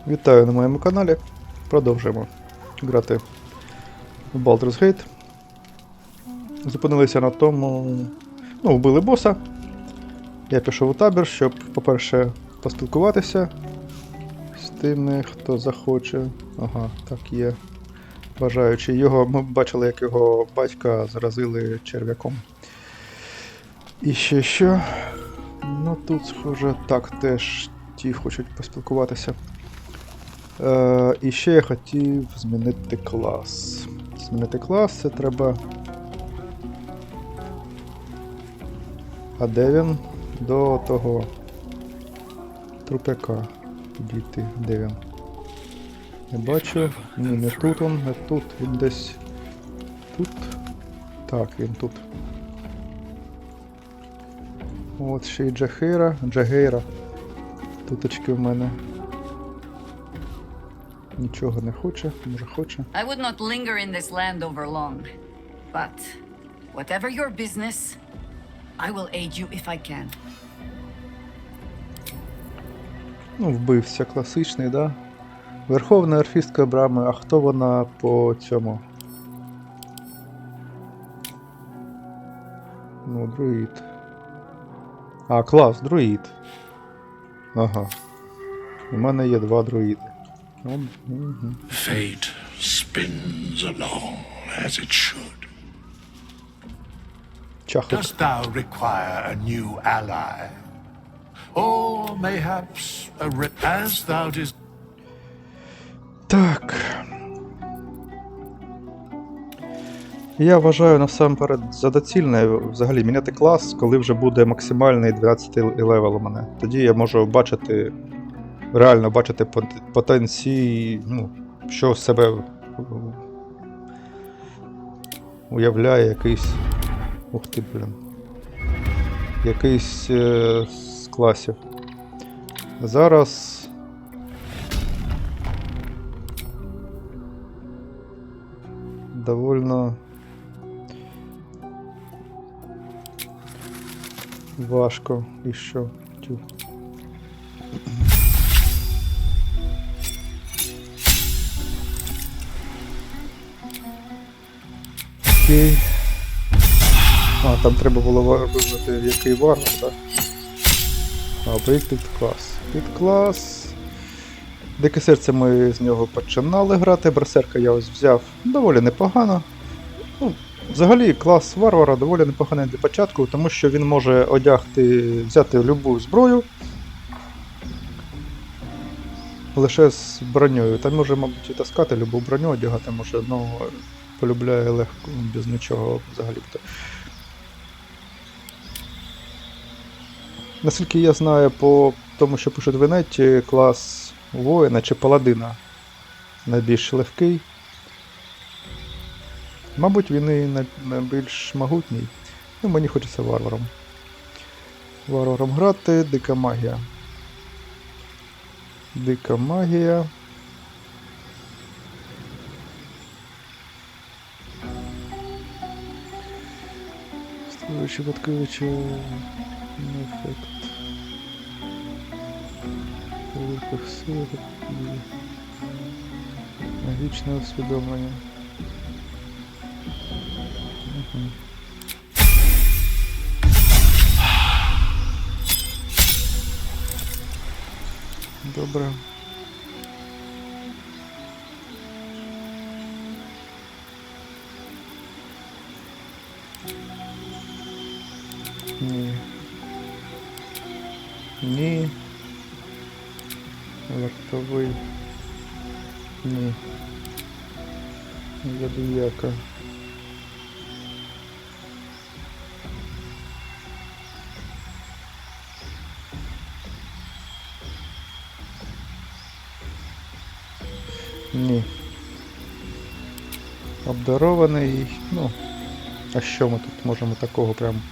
Вітаю на моєму каналі. Продовжуємо грати в Baldur's Gate. Зупинилися на тому... вбили боса. Я пішов у табір, щоб, по-перше, поспілкуватися з тими, хто захоче. Ага, так є. Бажаючи його. Ми бачили, як його батька заразили черв'яком. І ще що? Ну тут, схоже, так, теж ті хочуть поспілкуватися. І ще я хотів змінити клас. Змінити клас, це треба... А де він? До того трупяка підійти. Де він? Не бачу. Ні, не тут він, не тут. Він десь тут. Так, він тут. От ще й Джагейра. Туточки в мене. Нічого не хоче, може хоче. I would not linger in this land over long. But whatever your business, I will aid you if I can. Ну, вбився класичний, да? Верховна ельфістка брами, а хто вона по цьому? Ну, друїд. А, клас, друїд. Ага. У мене є два друїди. Fate spins along as it should. Dost thou require a new ally? Or mayhaps as thou desires? Так. Я вважаю насамперед за доцільне взагалі міняти клас, коли вже буде максимальний 12 левел у мене. Тоді я можу бачити, реально бачити потенції, ну, що в себе уявляє якийсь... Ух ти, блін. Якийсь з класів. Зараз... довольно важко і що. Окей. А, там треба було вибрати який варвар, так? А, підклас. Підклас. Дике серце ми з нього починали грати, берсерка я ось взяв доволі непогано. Ну, взагалі клас варвара доволі непоганий для початку, тому що він може взяти любу зброю лише з броньою. Там може, мабуть, і таскати любу броню, одягати може, ну, полюбляє легко, без нічого взагалі-то. Наскільки я знаю по тому, що пишуть в інеті, клас воїна чи паладина найбільш легкий. Мабуть, він і найбільш могутній. Ну, мені хочеться варваром. Варваром грати, дика магія. Дика магія. Створюючи, відкриваючи... ефект. Великих сил і магічне усвідомлення. Добре. Ні. Ні. Вартовий. Ні. Забіяка. Ні. Обдарований. Ну. А що ми тут можемо такого прям...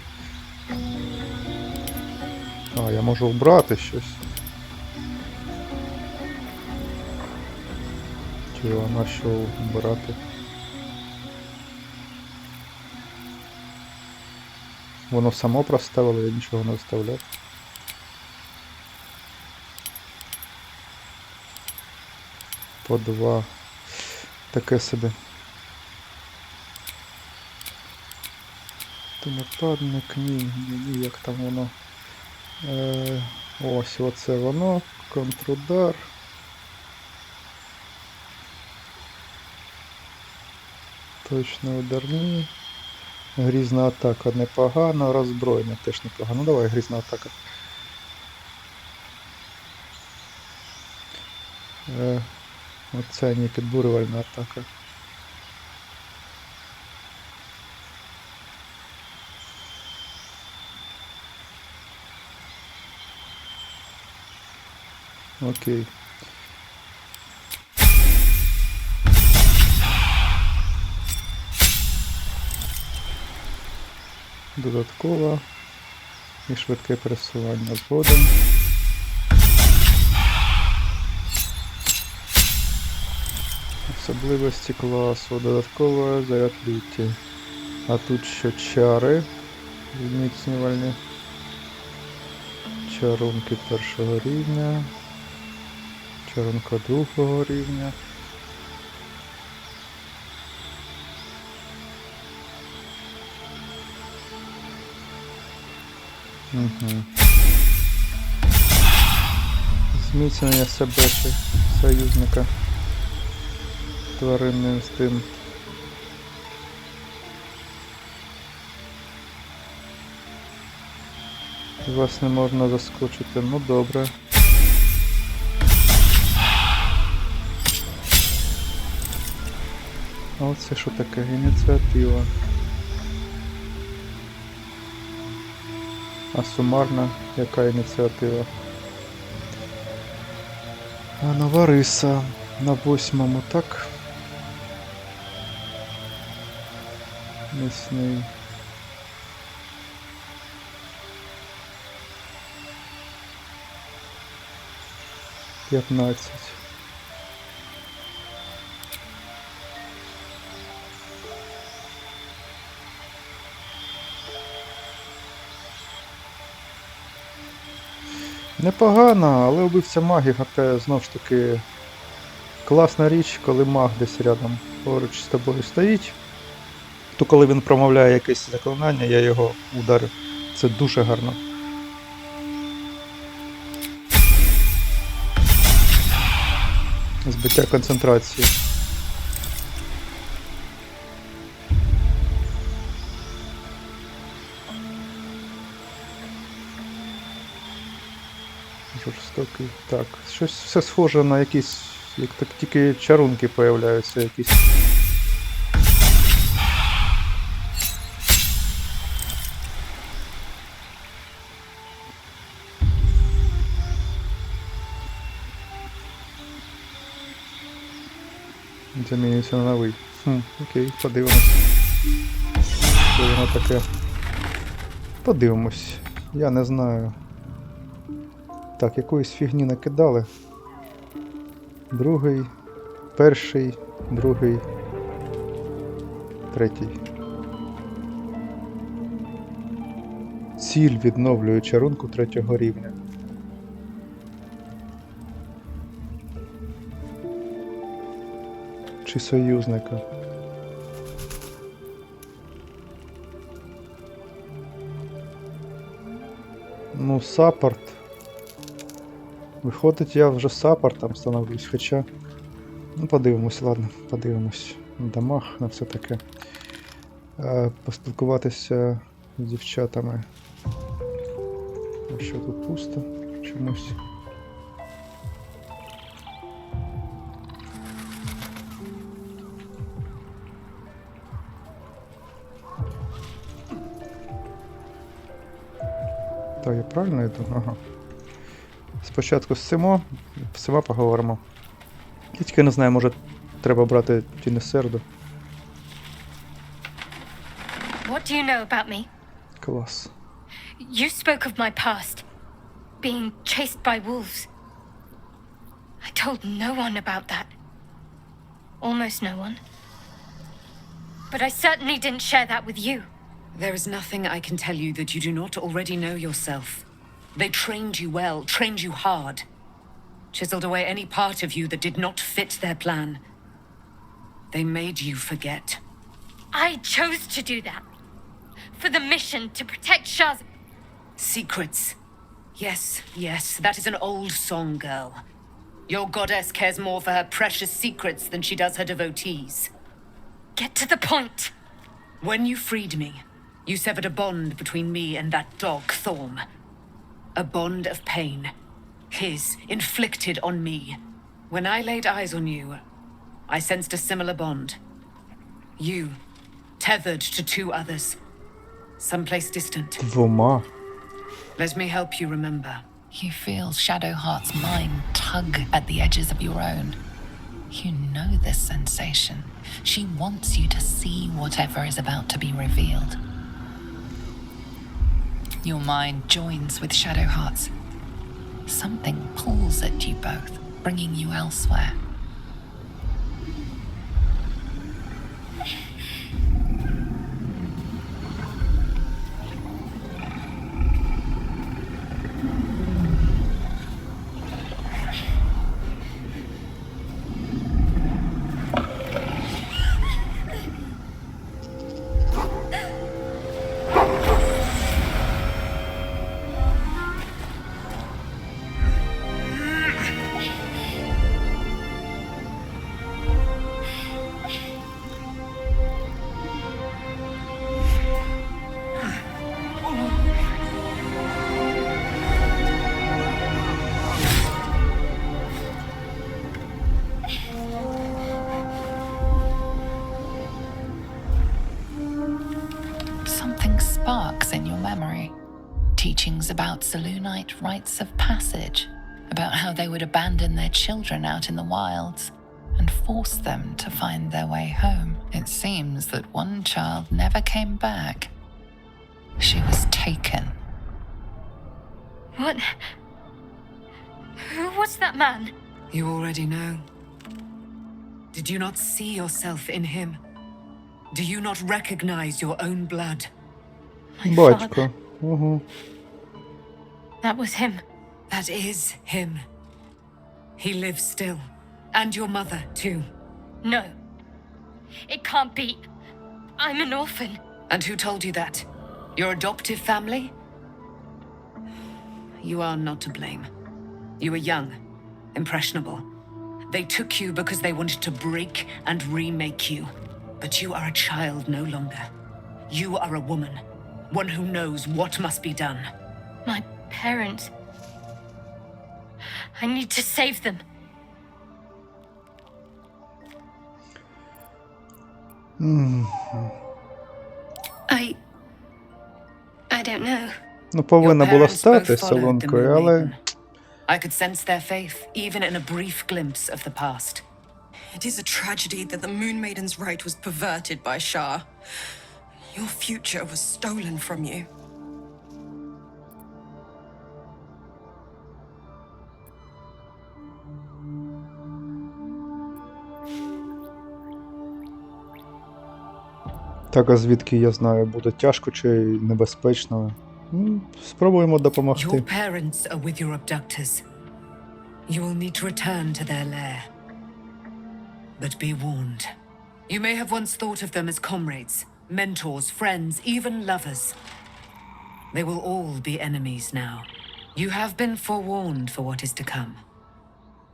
А, я можу вбрати щось. А на що вбирати? Воно само проставило, я нічого не вставляв. по 2. Таке собі. То нападник, ні, як там воно. Ось, оце воно. Контрудар. Точно ударні. Грізна атака непогано, роззброєння теж непогано. Ну давай, грізна атака. Оце не підбурювальна атака. Окей. Додатково і швидке пересування згодом. Особливості класу, додатково заряд люті. А тут ще чари зміцнювальні. Чарунки першого рівня. Чарунка другого рівня. Угу. Зміцнення себе чи союзника. Тваринний інстинкт. Вас не можна заскочити, ну добре. А оце що таке? Ініціатива. А сумарна яка ініціатива? А нова риса. На 8-му, так? Міцний. «15». Непогано, але убивця магів, це знову ж таки класна річ, коли маг десь рядом поруч з тобою стоїть. То коли він промовляє якесь заклинання, я його ударю. Це дуже гарно. Збиття концентрації. Жорстокий. Так, щось все схоже на якісь, як так тільки чарунки появляються якісь. Замінюється на новий. Окей, подивимось. Що воно таке. Подивимось. Я не знаю. Так, якоїсь фігні накидали. Другий, перший, другий, третій. Ціль відновлює чарунку 3-го рівня. Чи союзника. Ну, саппорт. Виходить, я вже саппортом становлюсь, хоча... Ну, подивимось, ладно, подивимось. На дамаг, на все таке. Поспілкуватися з дівчатами. А що тут пусто? Чомусь. Так, я правильно йду? Ага. Спочатку з всіма поговоримо. Я тільки не знаю, може треба брати Тінесерду. What do you know about me? Клас. You spoke of my past, being chased by wolves. I told no one about that. Almost no one. But I certainly didn't share that with you. There is nothing I can tell you that you do not already know yourself. They trained you well, trained you hard. chiseled away any part of you that did not fit their plan. They made you forget. I chose to do that. For the mission to protect Shah's... Secrets. Yes, yes, that is an old song, girl. Your goddess cares more for her precious secrets than she does her devotees. Get to the point. When you freed me, you severed a bond between me and that dog, Thorm. A bond of pain. His, inflicted on me. When I laid eyes on you, I sensed a similar bond. You, tethered to two others. Someplace distant. Двома. Let me help you remember. You feel Shadowheart's mind tug at the edges of your own. You know this sensation. She wants you to see whatever is about to be revealed. Your mind joins with Shadowheart's. Something pulls at you both, bringing you elsewhere. Something sparks in your memory. Teachings about Selûnite rites of passage, about how they would abandon their children out in the wilds and force them to find their way home. It seems that one child never came back. She was taken. What? Who was that man? You already know. Did you not see yourself in him? Do you not recognize your own blood? My Батько. father. Угу. That was him. That is him. He lives still. And your mother, too. No. It can't be. I'm an orphan. And who told you that? Your adoptive family? You are not to blame. You were young, impressionable. They took you because they wanted to break and remake you. But you are a child no longer. You are a woman. One who knows what must be done. My parents. I need to save them. I don't know. Ну, повинна Your була parents both стати followed the солонкою, moon але... maiden. I could sense their faith, even in a brief glimpse of the past. It is a tragedy that the Moon Maiden's right was perverted by Shah. Your future was stolen from you. Так, а звідки я знаю, буде тяжко чи небезпечно? Спробуємо Your допомогти. parents are with your abductors. You will need to return to their lair. But be warned. You may have once thought of them as comrades, mentors, friends, even lovers. They will all be enemies now. You have been forewarned for what is to come,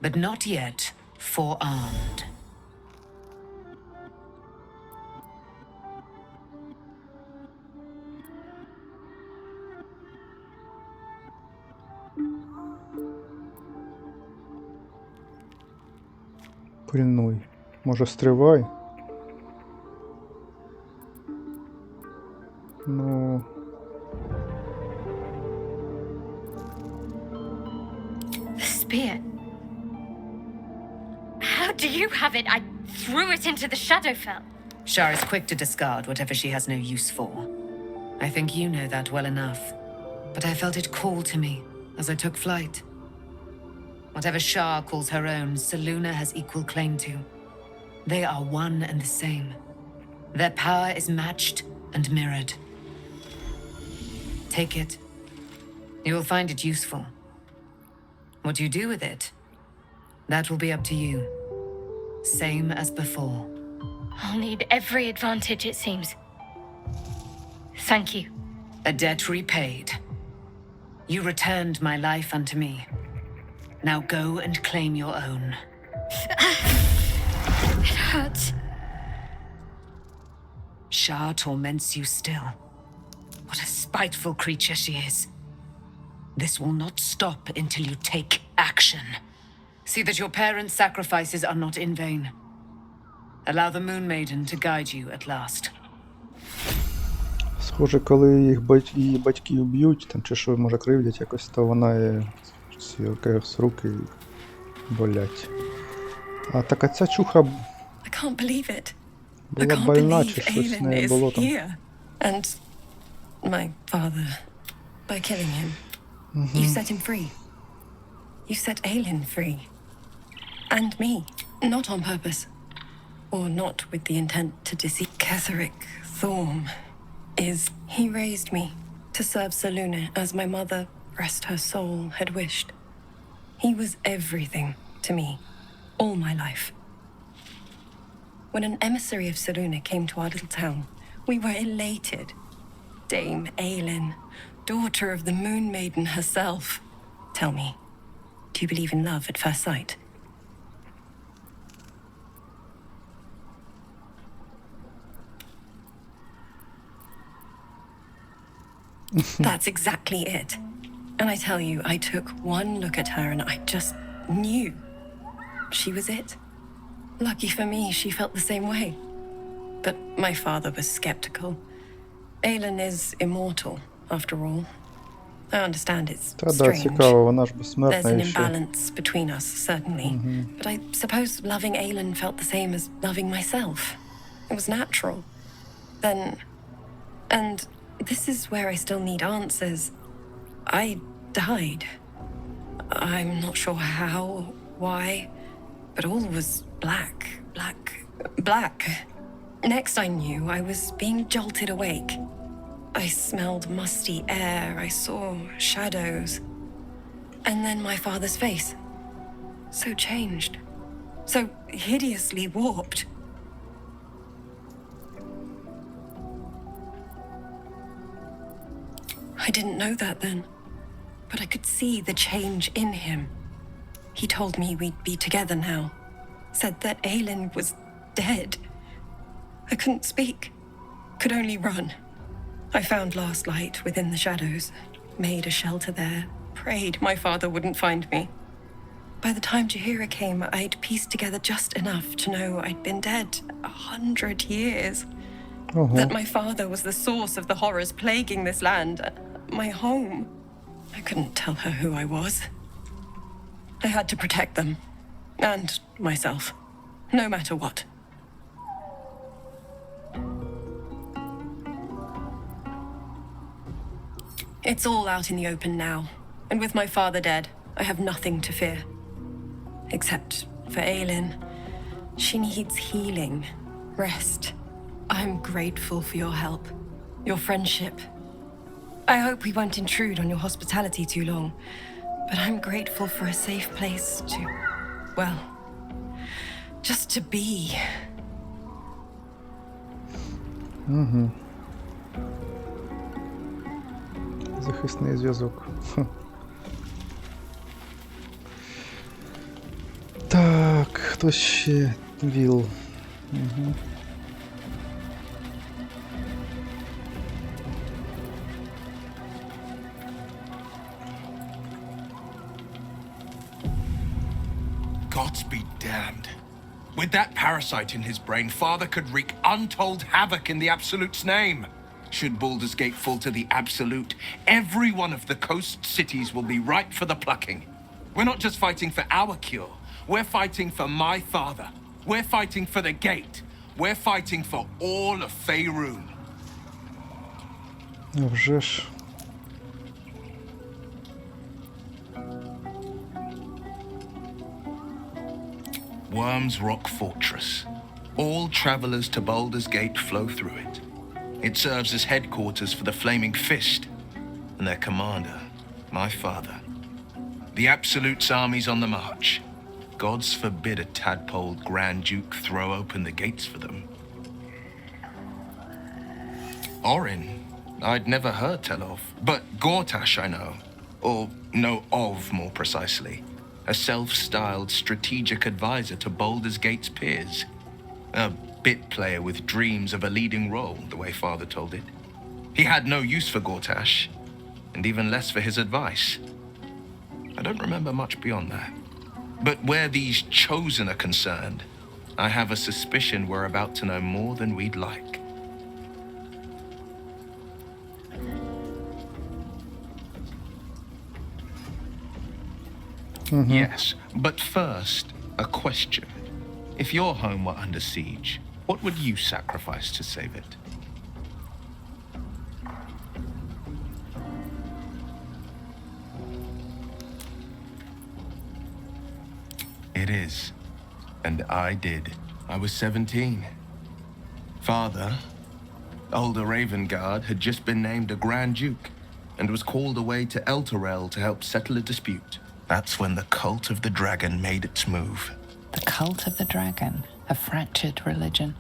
but not yet forearmed. Пильнуй. Може, стривай? Ну... The spear. How do you have it? I threw it into the Shadowfell. Shah is quick to discard whatever she has no use for. I think you know that well enough. But I felt it call to me as I took flight. Whatever Shah calls her own, Selûne has equal claim to. They are one and the same. Their power is matched and mirrored. Take it. You will find it useful. What you do with it That will be up to you. Same as before. I'll need every advantage, it seems. Thank you. A debt repaid. You returned my life unto me. Now go and claim your own. It hurts. Shah torments you still. What a spiteful creature she is. This will not stop until you take action. See that your parents' sacrifices are not in vain. Allow the Moon Maiden to guide you at last. Схоже, коли її батьки б'ють, там, чи що, може, кривдять якось, то вона ці руки болять. А така ця чуха I can't believe it. I була can't больна, believe чи щось з Aelin нею is було там. here. And my father, by killing him, you set him free. You set Aelin free. And me. Not on purpose. Or not with the intent to deceive. Ketheric Thorm is... He raised me to serve Selûne as my mother, rest her soul, had wished. He was everything to me. All my life. When an emissary of Selûne came to our little town, we were elated. Dame Aelin, daughter of the Moon Maiden herself. Tell me, do you believe in love at first sight? That's exactly it. And I tell you, I took one look at her and I just knew she was it. Lucky for me, she felt the same way. But my father was skeptical. Aelin is immortal, after all. I understand it's Та да, strange. цікаво, вона ж There's безсмертна an і ще. imbalance between us, certainly. But I suppose loving Aelin felt the same as loving myself. It was natural. Then... And this is where I still need answers. I died. I'm not sure how, why, but all was black. Next I knew, I was being jolted awake. I smelled musty air, I saw shadows. And then my father's face. So changed. So hideously warped. I didn't know that then, but I could see the change in him. He told me we'd be together now. Said that Aelin was dead. I couldn't speak. Could only run. I found last light within the shadows. Made a shelter there. Prayed my father wouldn't find me. By the time Jaheira came, I'd pieced together just enough to know I'd been dead 100 years. That my father was the source of the horrors plaguing this land. My home. I couldn't tell her who I was. I had to protect them. And myself. No matter what. It's all out in the open now. And with my father dead, I have nothing to fear. Except for Aelin. She needs healing. Rest. I'm grateful for your help. Your friendship. I hope we won't intrude on your hospitality too long. But I'm grateful for a safe place to... well... just to be. Захисний зв'язок. Так, хто ще? Віл. Gods be damned. With that parasite in his brain, Father could wreak untold havoc in the Absolute's name. Should Baldur's Gate fall to the Absolute, every one of the coast cities will be ripe for the plucking. We're not just fighting for our cure. We're fighting for my father. We're fighting for the Gate. We're fighting for all of Faerun. Вже ж. Worm's Rock Fortress. All travelers to Baldur's Gate flow through it. It serves as headquarters for the Flaming Fist and their commander, my father. The Absolute's army's on the march. gods forbid a tadpoled Grand Duke throw open the gates for them. Orin, I'd never heard tell of, but Gortash I know, or know of more precisely. A self-styled strategic advisor to Baldur's Gate's peers. A bit player with dreams of a leading role, the way Father told it. He had no use for Gortash, and even less for his advice. I don't remember much beyond that. But where these chosen are concerned, I have a suspicion we're about to know more than we'd like. Yes, but first, a question. If your home were under siege, what would you sacrifice to save it? It is. And I did. I was 17. Father, older Ravengard, had just been named a Grand Duke and was called away to Elturel to help settle a dispute. That's when the cult of the dragon made its move. The cult of the dragon, a fractured religion.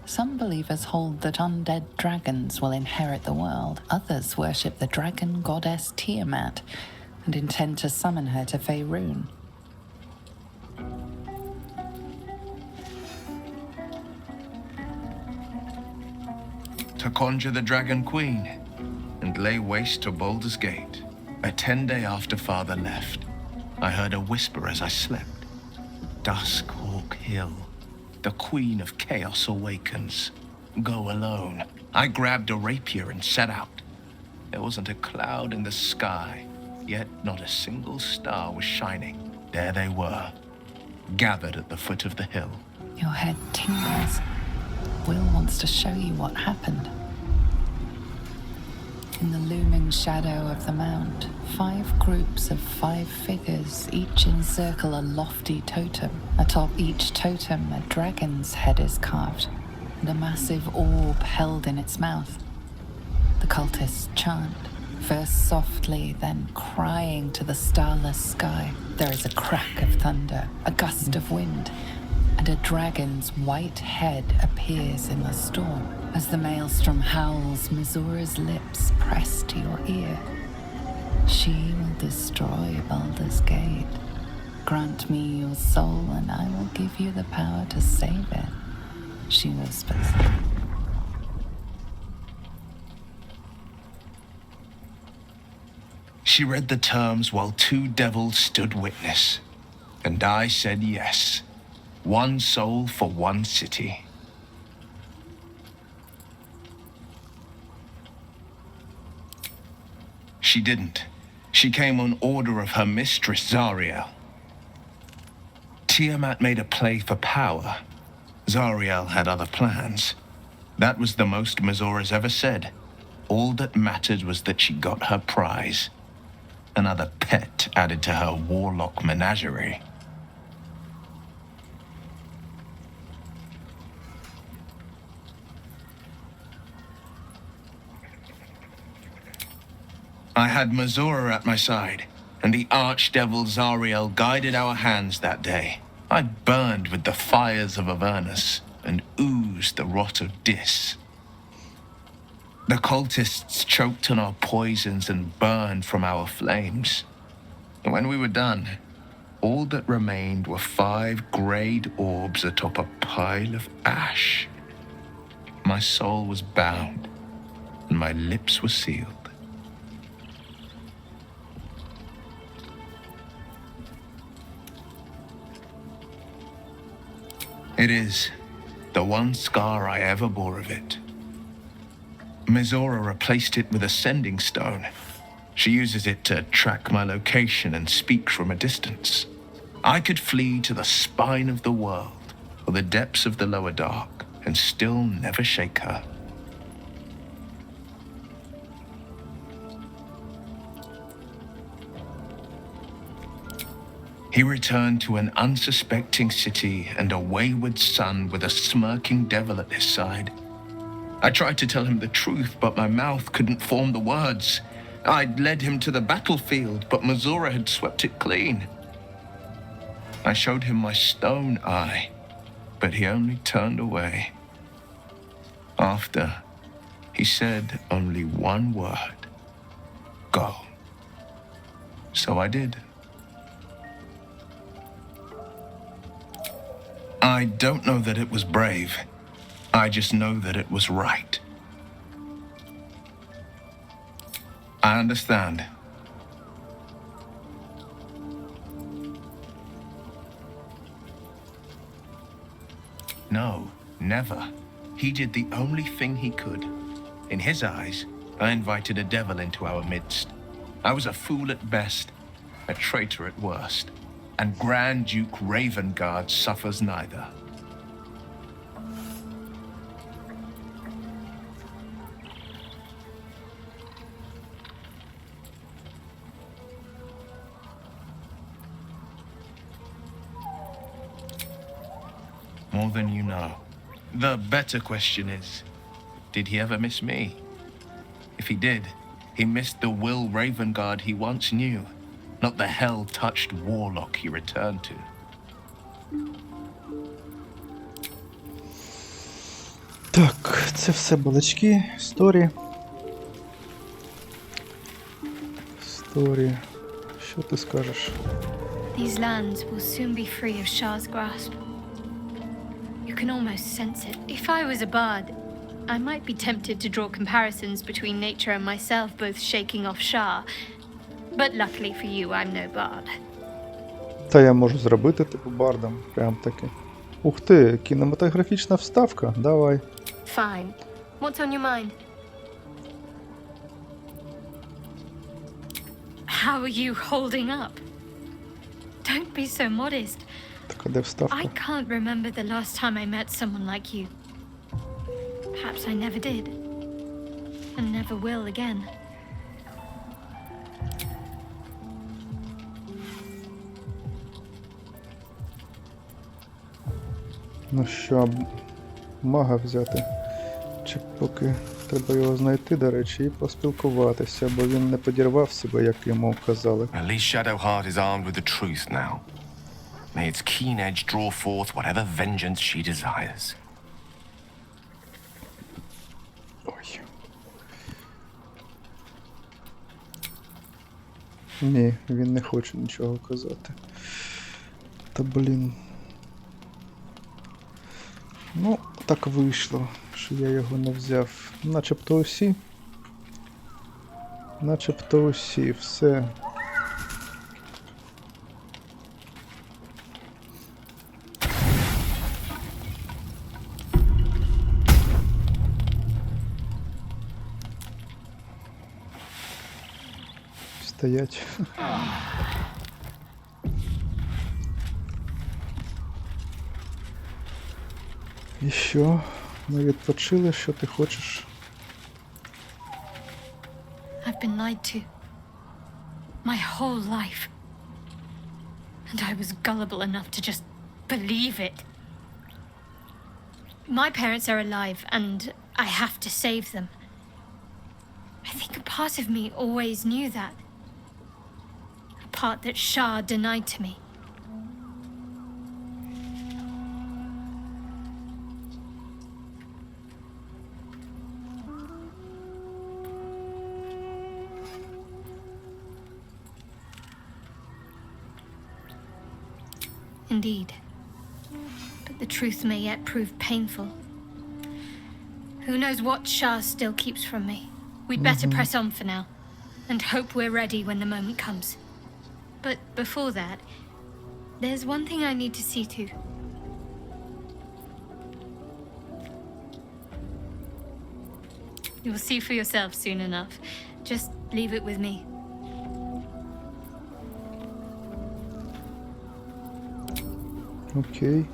Some believers hold that undead dragons will inherit the world. Others worship the dragon goddess Tiamat and intend to summon her to Faerun. To conjure the Dragon Queen and lay waste to Baldur's Gate. A 10-day after Father left, I heard a whisper as I slept. Duskhawk Hill, the Queen of Chaos awakens. Go alone. I grabbed a rapier and set out. There wasn't a cloud in the sky, yet not a single star was shining. There they were, gathered at the foot of the hill. Your head tingles. Will wants to show you what happened. In the looming shadow of the mound, 5 groups of 5 figures each encircle a lofty totem. Atop each totem, a dragon's head is carved, and a massive orb held in its mouth. The cultists chant, first softly, then crying to the starless sky. There is a crack of thunder, a gust of wind, and a dragon's white head appears in the storm. As the maelstrom howls, Missoura's lips press to your ear. She will destroy Baldur's Gate. Grant me your soul, and I will give you the power to save it, she whispers. She read the terms while 2 devils stood witness, and I said yes. 1 soul for 1 city. She didn't. She came on order of her mistress, Zariel. Tiamat made a play for power. Zariel had other plans. That was the most Missoura's ever said. All that mattered was that she got her prize. Another pet added to her warlock menagerie. I had Missoura at my side, and the archdevil Zariel guided our hands that day. I burned with the fires of Avernus and oozed the rot of Dis. The cultists choked on our poisons and burned from our flames. And when we were done, all that remained were 5 greyed orbs atop a pile of ash. My soul was bound, and my lips were sealed. It is the one scar I ever bore of it. Missoura replaced it with a sending stone. She uses it to track my location and speak from a distance. I could flee to the spine of the world or the depths of the lower dark and still never shake her. He returned to an unsuspecting city and a wayward son with a smirking devil at his side. I tried to tell him the truth, but my mouth couldn't form the words. I'd led him to the battlefield, but Missoura had swept it clean. I showed him my stone eye, but he only turned away. After, he said only one word. Go. So I did. I don't know that it was brave. I just know that it was right. I understand. No, never. He did the only thing he could. In his eyes, I invited a devil into our midst. I was a fool at best, a traitor at worst, and Grand Duke Ravengard suffers neither. More than you know. The better question is, did he ever miss me? If he did, he missed the Will Ravengard he once knew, not the hell-touched warlock he returned to. Так, це все балачки, сторі. Сторі. Що ти скажеш? These lands will soon be free of Shah's grasp. You can almost sense it. If I was a bard, I might be tempted to draw comparisons between nature and myself, both shaking off Shah. But luckily for you, I'm no bard. Та я можу зробити типу бардом, прям таки. Ух ти, кінематографічна вставка, давай. Fine. What's on your mind? How are you holding up? Don't be so modest. Так, а де вставка? I can't remember the last time I met someone like you. Perhaps I never did. And never will again. Ну що, мага взяти? Чи поки треба його знайти, до речі, і поспілкуватися, бо він не підірвав себе, як йому казали. At least Shadowheart is armed with the truth now. May its keen edge draw forth whatever vengeance she desires. Ой. Ні, він не хоче нічого казати. Та блін. Ну, так вийшло, що я його не взяв. Начебто усі. Начебто усі, все. Стоять. І що? Ми відпочили, що ти хочеш? I've been lied to. My whole life. And I was gullible enough to just believe it. My parents are alive, and I have to save them. I think a part of me always knew that. A part that Shah denied to me. Indeed. But the truth may yet prove painful. Who knows what Shah still keeps from me? We'd better press on for now, and hope we're ready when the moment comes. But before that, there's one thing I need to see to. You'll see for yourself soon enough. Just leave it with me. Окей.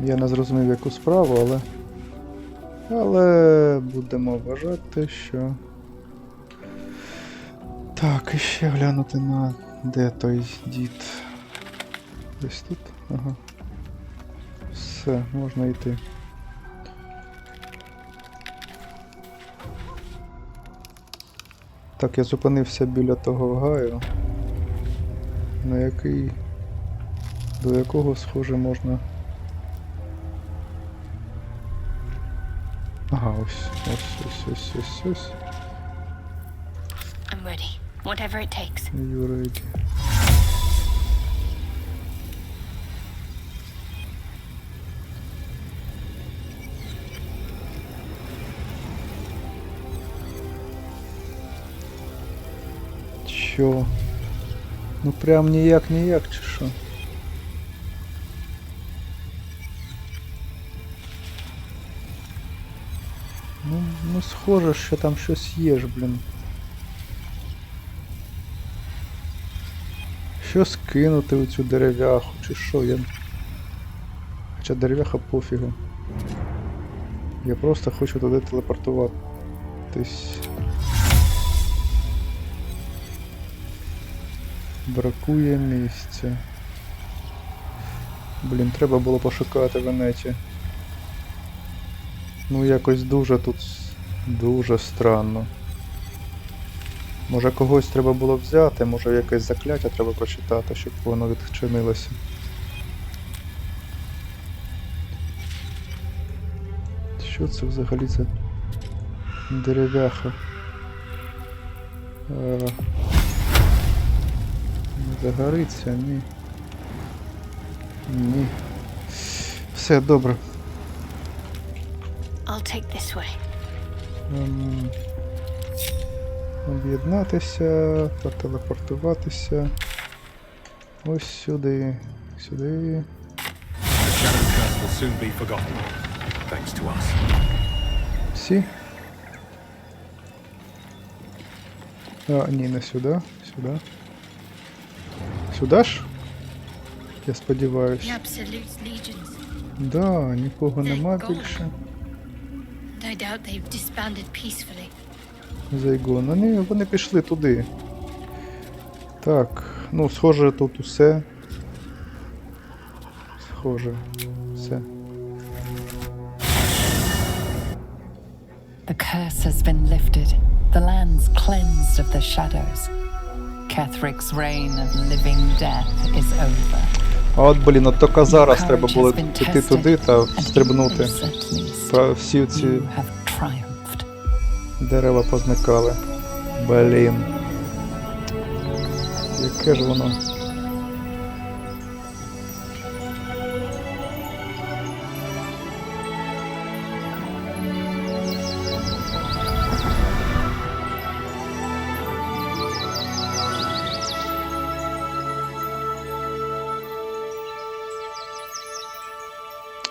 Я не зрозумів, яку справу, але будемо вважати, що... Так, і ще глянути на... Де той дід? Десь тут? Ага. Все, можна йти. Так, я зупинився біля того гаю, на який до якого, схоже, можна... Ага, ось. I'm ready. Whatever it takes. You ready. Чо? Ну прям ніяк, чи що? Ну схоже, що там щось є ж, блін. Що скинути у цю дерев'яху, чи що? Хоча дерев'яха пофігу. Я просто хочу туди телепортуватись. Бракує місця. Блін, треба було пошукати в інеті. Ну якось дуже тут... дуже странно. Може когось треба було взяти, може якесь закляття треба прочитати, щоб воно відчинилося. Що це взагалі за дерев'яха? Не загориться, ні. Ні. Все, добре. I'll take this way. Об'єднатися, потелепортуватися. Ось сюди. Сюди. Всі? А, ні, не сюди. Сюди. Сюди ж? Я сподіваюсь. The Absolute Legions. Да, нікого нема більше. And I doubt they've disbanded peacefully. Зайгон. Вони пішли туди. Так, ну, схоже, тут усе. Схоже, все. The curse has been lifted. The land's cleansed of the shadows. Kethric's reign of living death is over. А от, блін, от тільки зараз треба було піти туди та стрибнути. Всі ці дерева позникали. Блін. Яке ж воно?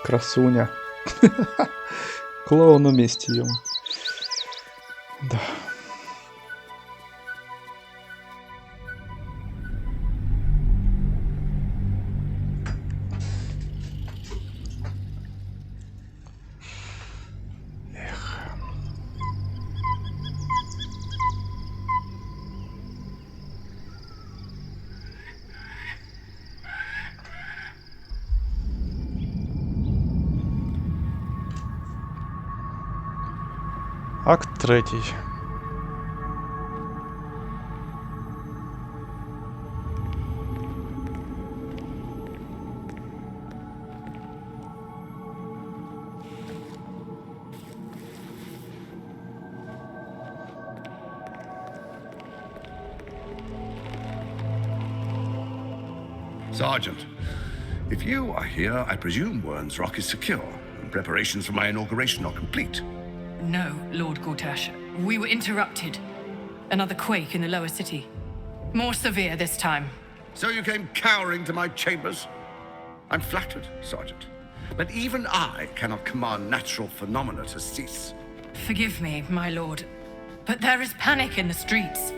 Красуня. Клоун у місті йому. Да. Акт 3. Sergeant, if you are here, I presume Wern's Rock is secure, and preparations for my inauguration are complete. No, Lord Gortash. We were interrupted. Another quake in the lower city. More severe this time. So you came cowering to my chambers? I'm flattered, Sergeant. But even I cannot command natural phenomena to cease. Forgive me, my lord, but there is panic in the streets.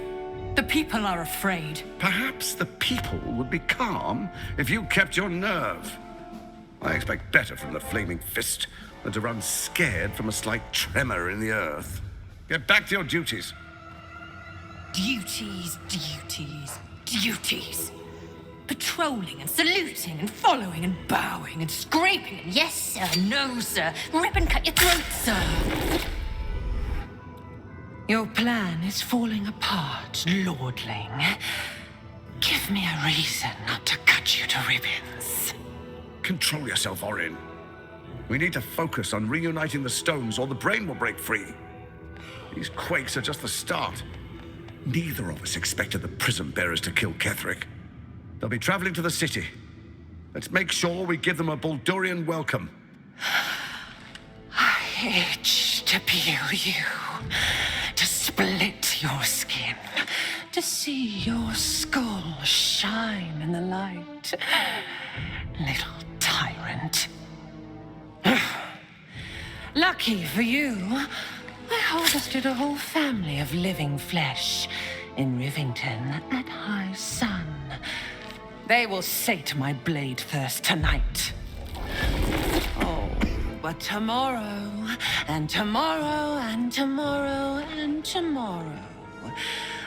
The people are afraid. Perhaps the people would be calm if you kept your nerve. I expect better from the flaming fist than to run scared from a slight tremor in the earth. Get back to your duties. Duties, duties, duties. Patrolling and saluting and following and bowing and scraping and yes sir, no sir, rip and cut your throat, sir. Your plan is falling apart, lordling. Give me a reason not to cut you to ribbons. Control yourself, Orin. We need to focus on reuniting the stones or the brain will break free. These quakes are just the start. Neither of us expected the prism bearers to kill Ketheric. They'll be traveling to the city. Let's make sure we give them a Baldurian welcome. I itch to peel you, to split your skin, to see your skull shine in the light. Little tyrant. Lucky for you, I harvested a whole family of living flesh in Rivington at high sun. They will sate my blade thirst tonight. Oh, but tomorrow, and tomorrow, and tomorrow, and tomorrow,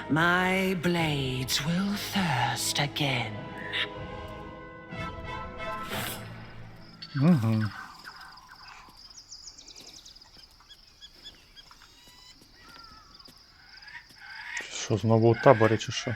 my blades will thirst again. Що, знову у таборі, чи що?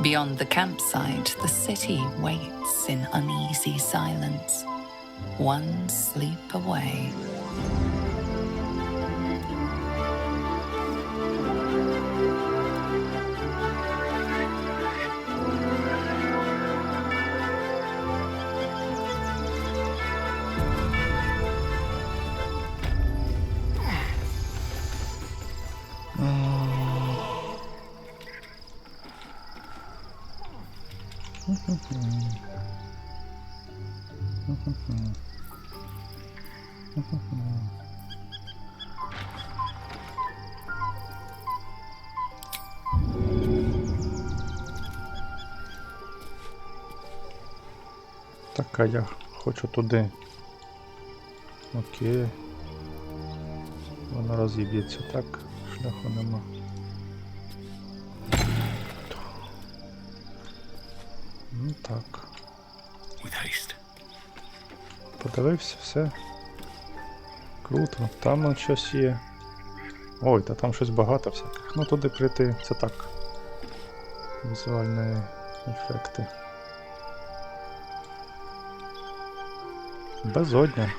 Beyond the campsite, the city waits in uneasy silence, one sleep away. Так, а я хочу туди. Окей. Воно розіб'ється, так? Шляху нема. Ну так. Подивився, все. Круто. Там он щось є. Ой, та там щось багато всяких. Ну туди прийти, це так. Візуальні ефекти. Безодня.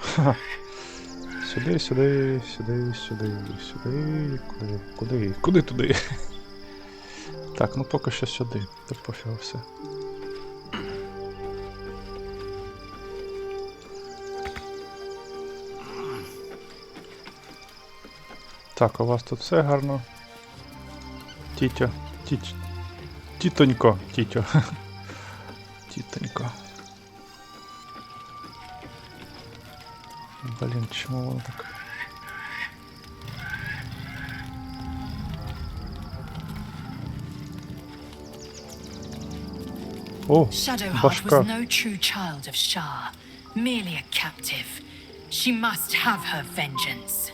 Сюди, сюди, сюди, сюди, сюди. Куди? Куди туди? Так, ну поки що сюди. Та пофіг все. Так, у вас тут все гарно. Тітьо. Тітонько. Тітьо. Тітонько. Блін, чому воно так? О, Shadowheart башка. was no true child of Shah, merely a captive. She must have her vengeance.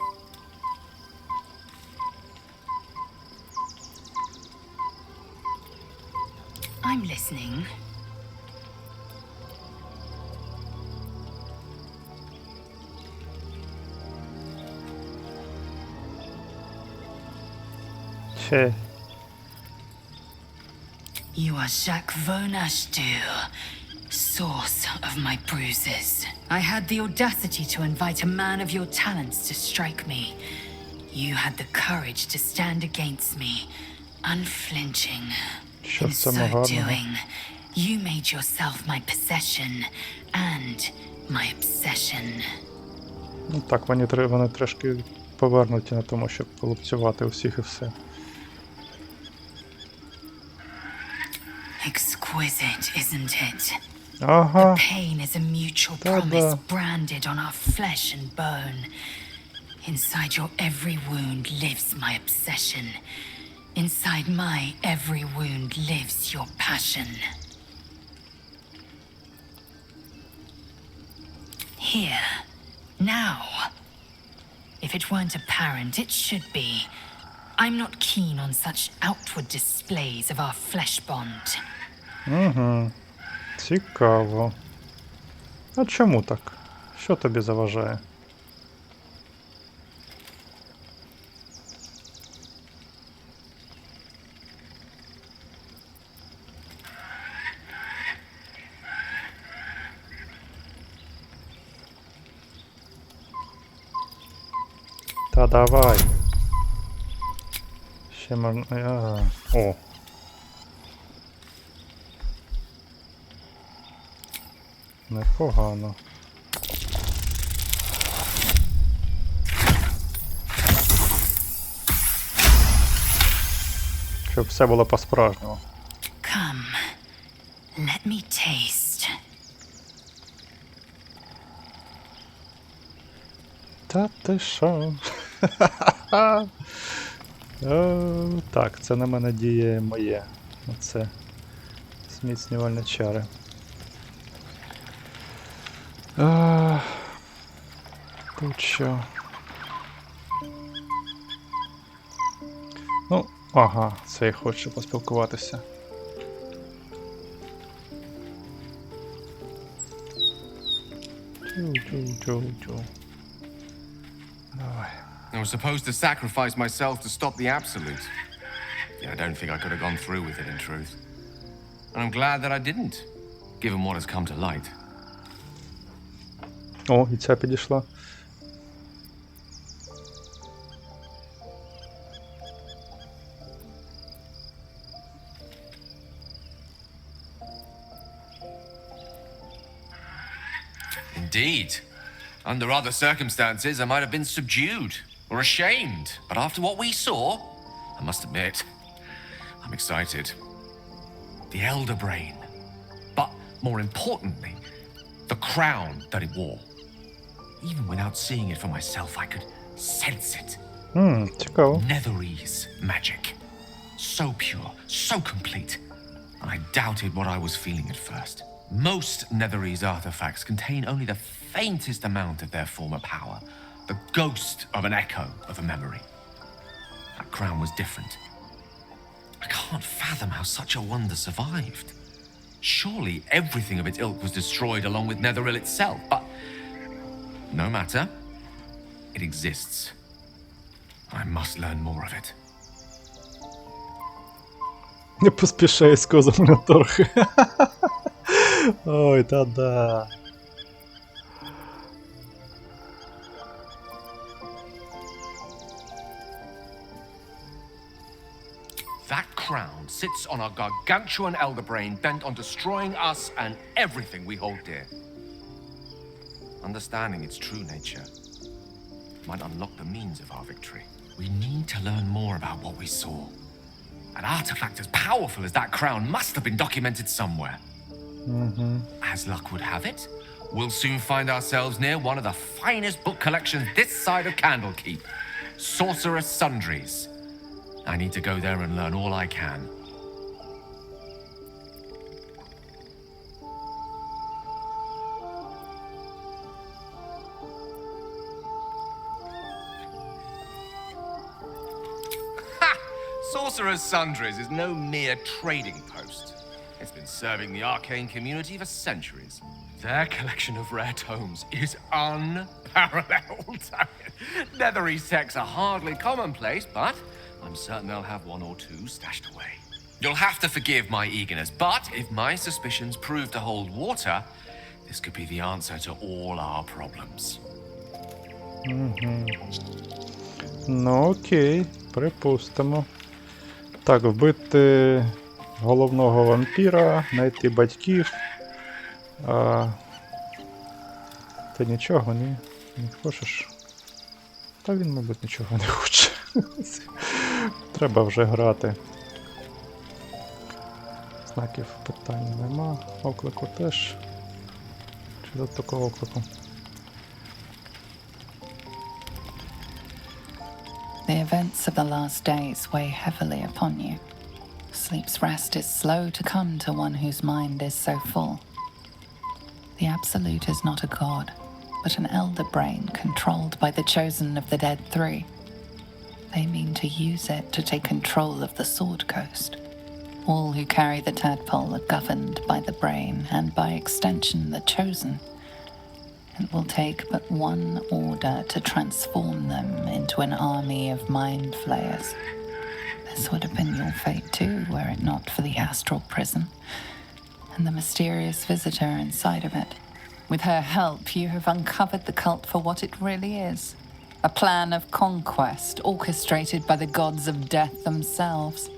I'm listening. Che. You are Jacques Vonashdur, source of my bruises. I had the audacity to invite a man of your talents to strike me. You had the courage to stand against me, unflinching. Що In це so гарного? doing, you made yourself my possession and my obsession. Ну так, вони трошки повернуті на тому, щоб полупцювати усіх і все. Exquisite, isn't it? Ага. Pain is a mutual promise branded on our flesh and bone. Inside your every wound lives my obsession. Inside my every wound lives your passion. Here. Now. If it weren't apparent, it should be. I'm not keen on such outward displays of our flesh bond. Угу. Цікаво. А чому так? Що тобі заважає? Та давай. Ще можна... О. Непогано. Щоб все було по-справжньому. Come, let me taste. Та ти що? Так, це на мене діє моє. Оце зміцнювальні чари. Тут що? Ну, ага, це я хочу поспілкуватися. Чу-чу-чу-чу. Давай. I was supposed to sacrifice myself to stop the absolute. Yeah, I don't think I could have gone through with it in truth. And I'm glad that I didn't, given what has come to light. О, і ця підійшла. Indeed. Under other circumstances, I might have been subdued or ashamed. But after what we saw, I must admit, I'm excited. The elder brain. But more importantly, the crown that it wore. Even without seeing it for myself, I could sense it. Цікаво. Netherese magic. So pure, so complete. And I doubted what I was feeling at first. Most Netherese artifacts contain only the faintest amount of their former power. The ghost of an echo of a memory. That crown was different. I can't fathom how such a wonder survived. Surely everything of its ilk was destroyed along with Netheril itself, but no matter. It exists. I must learn more of it. Не поспішай з козом на торг. Ой, та-да. That crown sits on a gargantuan elder brain bent on destroying us and everything we hold dear. Understanding its true nature might unlock the means of our victory. We need to learn more about what we saw. An artifact as powerful as that crown must have been documented somewhere. As luck would have it, we'll soon find ourselves near one of the finest book collections this side of Candlekeep. Sorcerer's Sundries. I need to go there and learn all I can. Ha! Sorcerer's Sundries is no mere trading post. It's been serving the arcane community for centuries. Their collection of rare tomes is unparalleled. Netherese texts are hardly commonplace, but I'm certain they'll have one or two stashed away. You'll have to forgive my eagerness, but if my suspicions prove to hold water, this could be the answer to all our problems. Ну окей, припустимо. Так, вбити головного вампіра, знайти батьків. Ти нічого, ні? Не хочеш? Та він, мабуть, нічого не хоче. Треба вже грати. Знаків питань нема. Оклику теж. Чи до такого оклику? The events of the last days weigh heavily upon you. Sleep's rest is slow to come to one whose mind is so full. The Absolute is not a god, but an elder brain controlled by the chosen of the dead three. They mean to use it to take control of the Sword Coast. All who carry the tadpole are governed by the brain, and by extension the chosen. It will take but one order to transform them into an army of mind flayers. This would have been your fate too, were it not for the astral prison and the mysterious visitor inside of it. With her help, you have uncovered the cult for what it really is. A plan of conquest orchestrated by the gods of death themselves.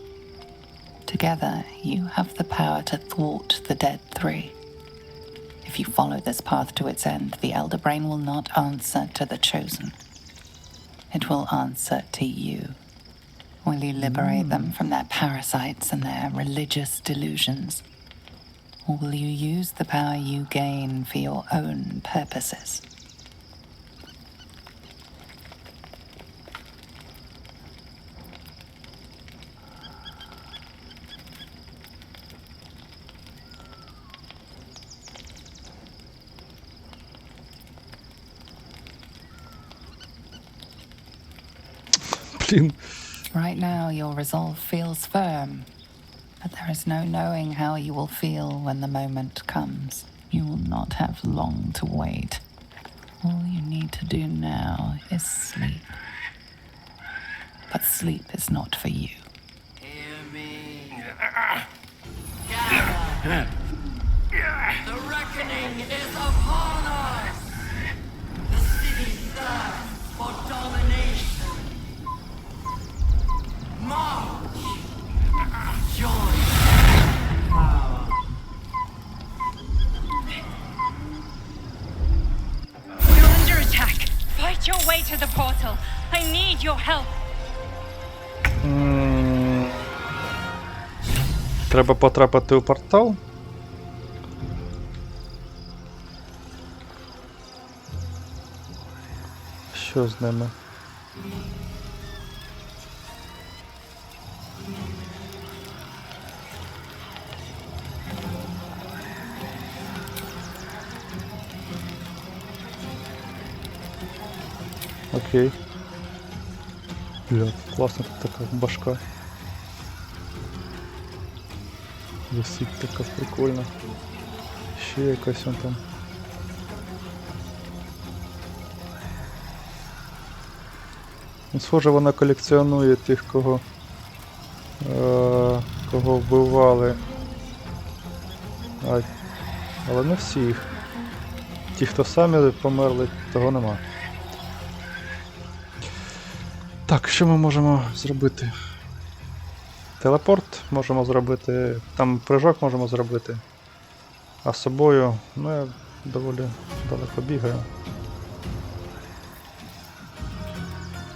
Together, you have the power to thwart the dead three. If you follow this path to its end, the Elder Brain will not answer to the Chosen. It will answer to you. Will you liberate them from their parasites and their religious delusions? Or will you use the power you gain for your own purposes? Блін. Right now, your resolve feels firm, but there is no knowing how you will feel when the moment comes. You will not have long to wait. All you need to do now is sleep. But sleep is not for you. Hear me. Gather. The reckoning is upon us. The city thirsts for domination. March. Join. Power. You're under attack. Fight your way to the portal. I need your help. Треба потрапити у портал. Що з ними? Окей. Бля, класна тут така башка. Висить така прикольна. Ще якась он там. Схоже, вона колекціонує тих, кого вбивали. Але не всіх. Ті, хто самі померли, того нема. Так, що ми можемо зробити? Телепорт можемо зробити, там прыжок можемо зробити. А з собою, ну я доволі далеко бігаю.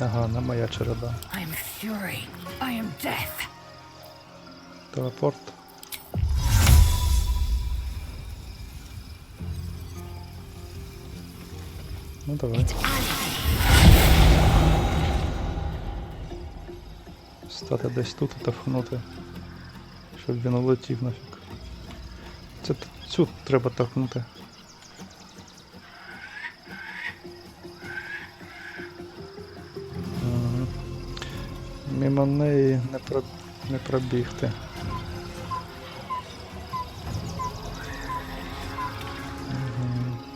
Ага, не моя череда. I am fury. I am death. Телепорт. Ну давай. Стати десь тут і тахнути, щоб він улетів нафіг. Це цю треба тахнути. Мимо неї не пробігти.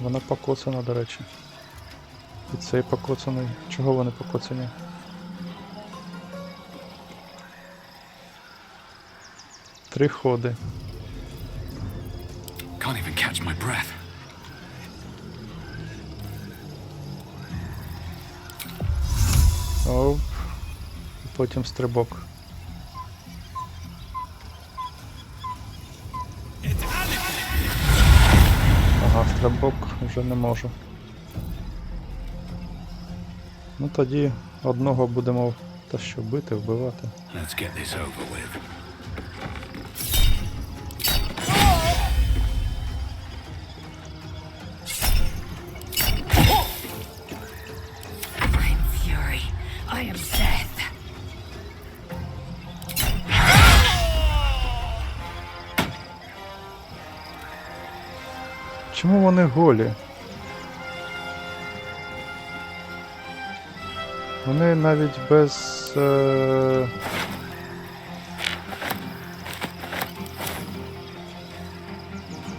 Вона покоцана, до речі. І цей покоцаний. Чого вони покоцані? Три ходи. Can't even catch my breath. Оп. І потім стрибок. Ага, стрибок вже не можу. Ну тоді одного будемо та що бити, вбивати. Let's get this over with. I am fury. I am death. чому вони голі? Вони навіть без...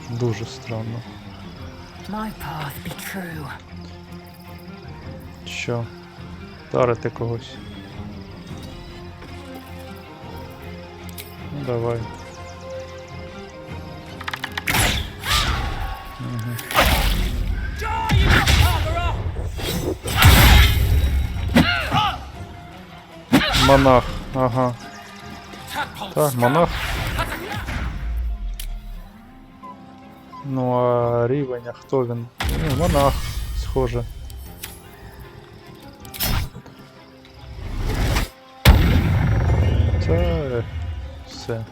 Дуже странно. My path be true. Що? Вдарити когось. Ну, давай. Монах, ага. Так, монах. Ну а рівень, а хто він? Ну, монах, схоже. Це все.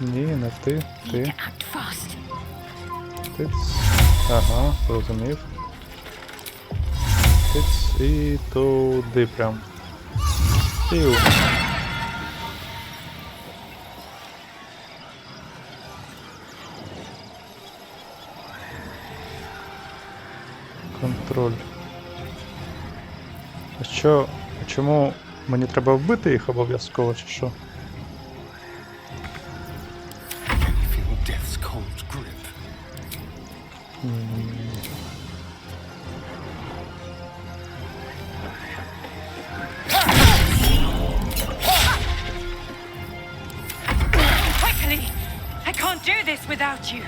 Ні, не ти, ти. Act fast. Тиц. Ага, зрозумів. Тиц і туди прям. Пів. Контроль. А що? Чому мені треба вбити їх обов'язково, чи що? Feel death's cold grip. Quickly! I can't do this without you.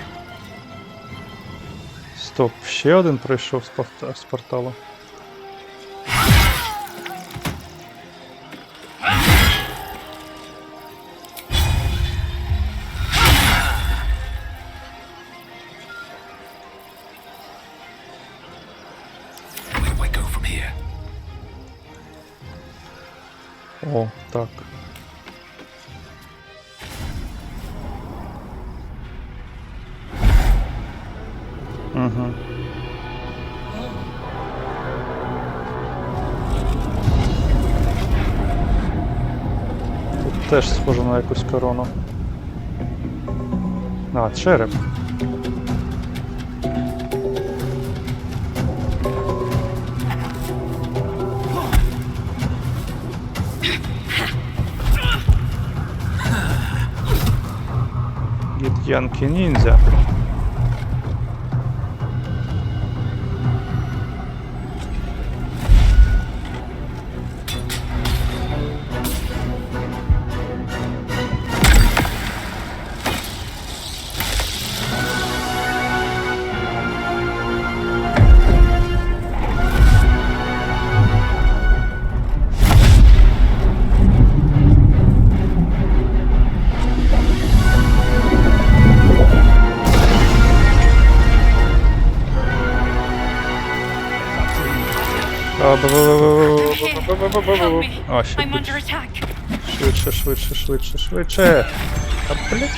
Стоп, ще один пройшов з порталу. Where do I go from here? О, так. Угу. Тут теж схоже на якусь корону. А, череп. Гітіянкі ніндзя. А, ще I'm under більше. attack. Швидше, швидше, швидше, швидше. А, блядь.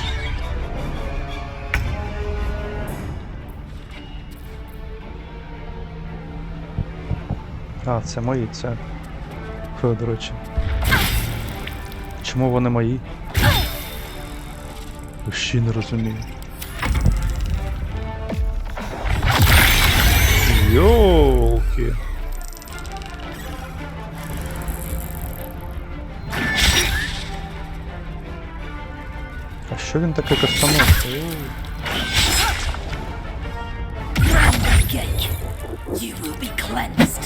А, це мої, це. Фу, до речі. Чому вони мої? Ще не розумію. Йолки. А що він таке кастанув? You will be cleansed.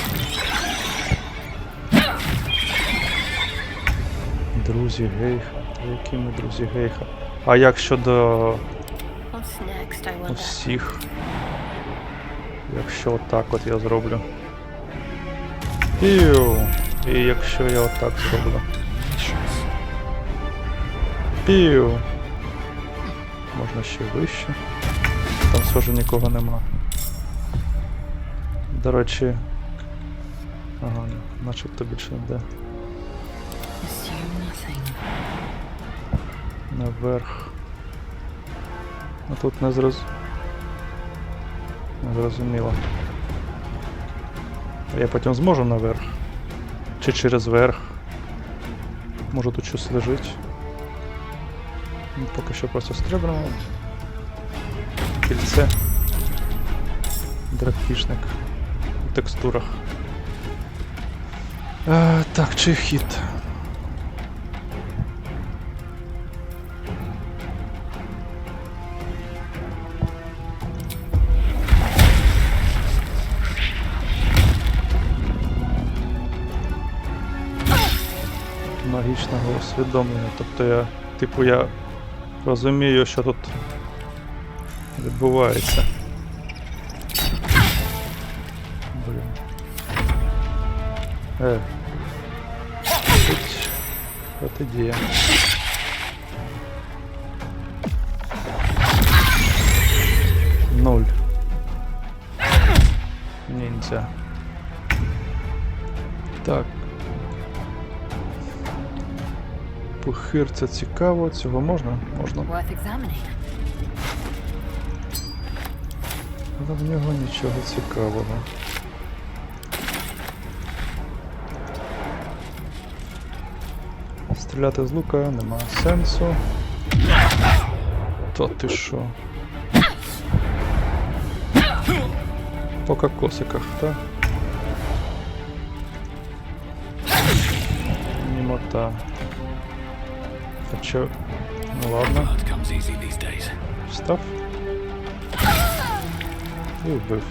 Друзі гейха. Які ми друзі гейха? А як щодо What's next, I wonder? усіх? Якщо отак от я зроблю. Піу! І якщо я отак зроблю. Піу! Можна ще вище. Там схоже нікого нема. До речі. Ага, начебто більше не йде. Assume nothing. Наверх. Ну тут не зрозуміло. А я потім зможу наверх? Чи через верх? Може тут щось лежить? Поки що просто стрибнемо. Кільце. Дракпішник. У текстурах. Так, чи хід? Магічного усвідомлення. Тобто я розумію, що тут відбувається. Блін. От ідея. Нуль. Ніндзя. Так. Пухир, це цікаво, цього можна? Можна. Але в нього нічого цікавого. Стріляти з лука немає сенсу. Та ти що? По кокосиках, так? Німота. Хоча... Ну ладно. Встав. І вбив.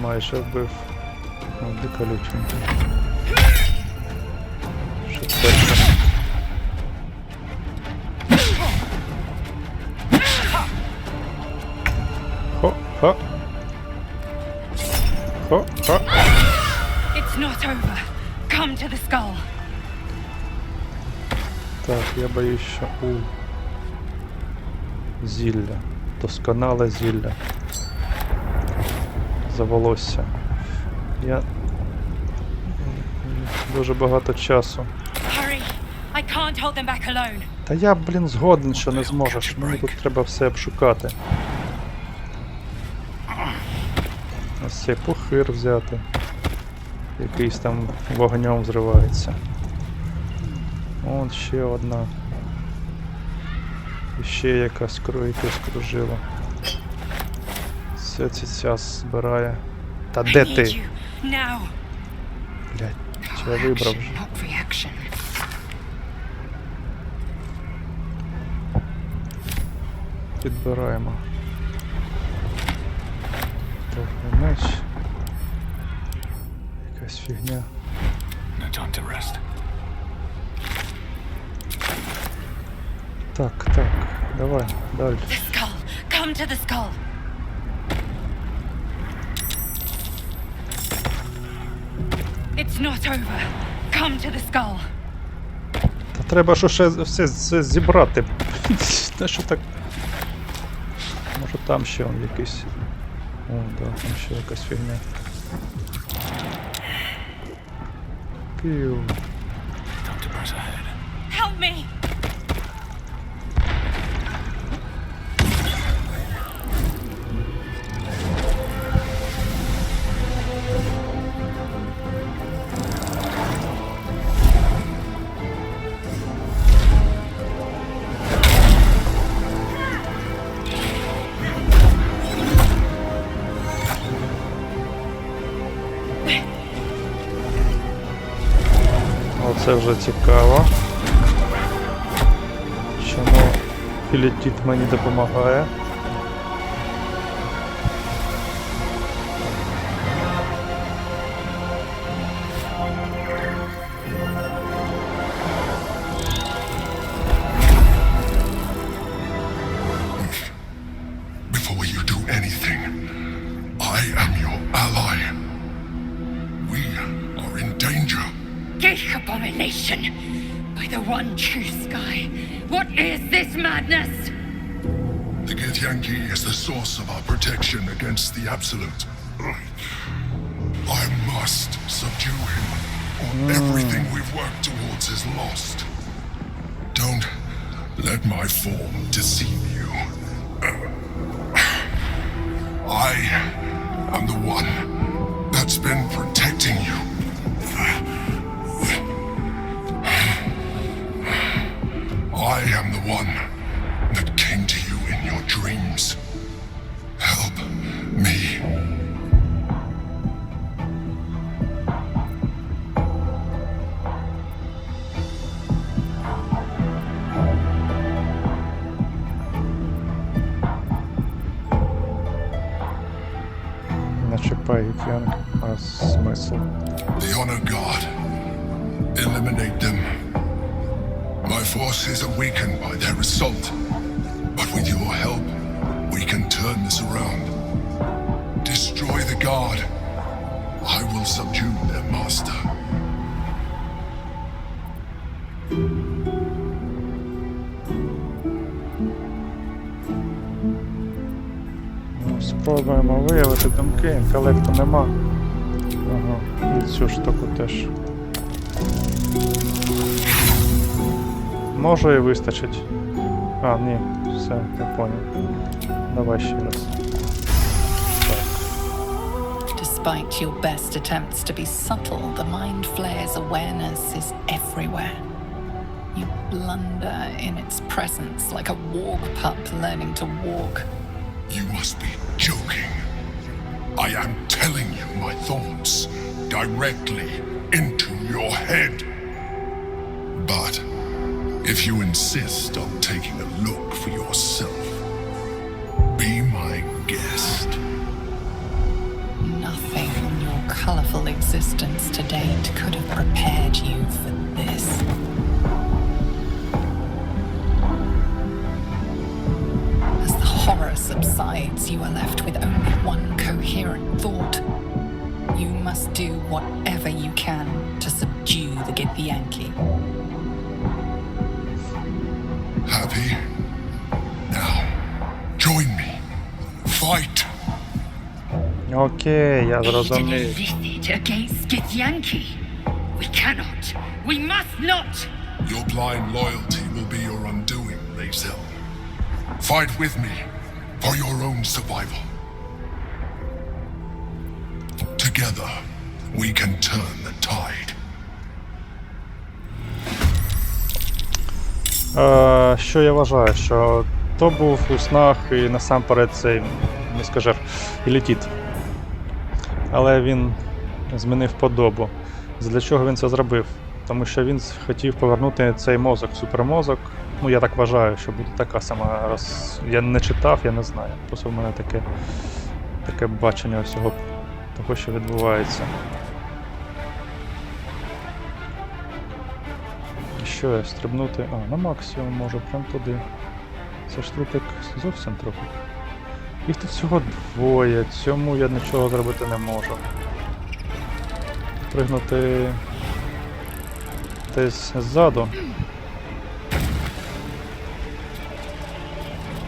Майже вбив. О, дика люченька. Шестерка. Хо-ха. Хо-ха. It's not over. Come to the skull. Так, я боюсь, що зілля. Досконале зілля. За волосся. Я... Дуже багато часу. Hurry. I can't hold them back alone. Та я, блін, згоден, що не зможеш. Мені тут треба все обшукати. Ось цей пухир взяти. Якийсь там вогнем взривається. Вон ще одна. І ще якась кружило. Все ця збирає. Та де ти? Блядь, чи я вибрав вже? Підбираємо. Довгий меч. Якась фігня. Так, давай, далі. The skull. Come to the skull. It's not over. Come to the skull. Та треба ж ще все зібрати. Та що так? Може там ще он якийсь. О, да, там ще якась фігня. Пів. Help me. Оце вже цікаво. Чому пілетіт мені допомагає? Before you do anything, I am your ally. We are in danger. Geek abomination! By the one true sky, what is this madness? The Githyanki is the source of our protection against the Absolute. I must subdue him, or everything we've worked towards is lost. Don't let my form deceive you. I am the one that's been protecting you. гітіянки. А смисл? The honor god. Eliminate them. My forces are weakened by their assault. But with your help, we can turn this around. Destroy the god. I will subdue their master. Спробуємо виявити думки, інтелекту нема. Ага, і цю штуку теж. Може і вистачить. А, ні, все, я понял. Давай ще раз. Так. Despite your best attempts to be subtle, the mind flayer's awareness is everywhere. You blunder in its presence like a warg pup learning to walk. You must be joking. I am telling you my thoughts directly into your head. But if you insist on taking a look for yourself, be my guest. Nothing in your colorful existence to date could have prepared you for this. As the horror subsides, you are left with only one coherent thought. You must do whatever you can to subdue the Githyanki. Happy? Now, join me. Fight! Окей, я зрозумів. Against Githyanki. We cannot. We must not. Your blind loyalty will be your undoing, Lae'zel. Fight with me for your own survival. Together, we can turn the tide. Що я вважаю, що то був у снах і насамперед цей, не скажеш, елітіт. Але він змінив подобу. Для чого він це зробив? Тому що він хотів повернути цей мозок, супермозок. Ну, я так вважаю, що буде така сама раз. Я не читав, я не знаю. Просто в мене таке бачення всього того, що відбувається. Що я стрибнути? А, на максимум можу, прям туди. Це ж трупик зовсім трохи. Їх тут всього двоє, цьому я нічого зробити не можу. Пригнути десь ззаду.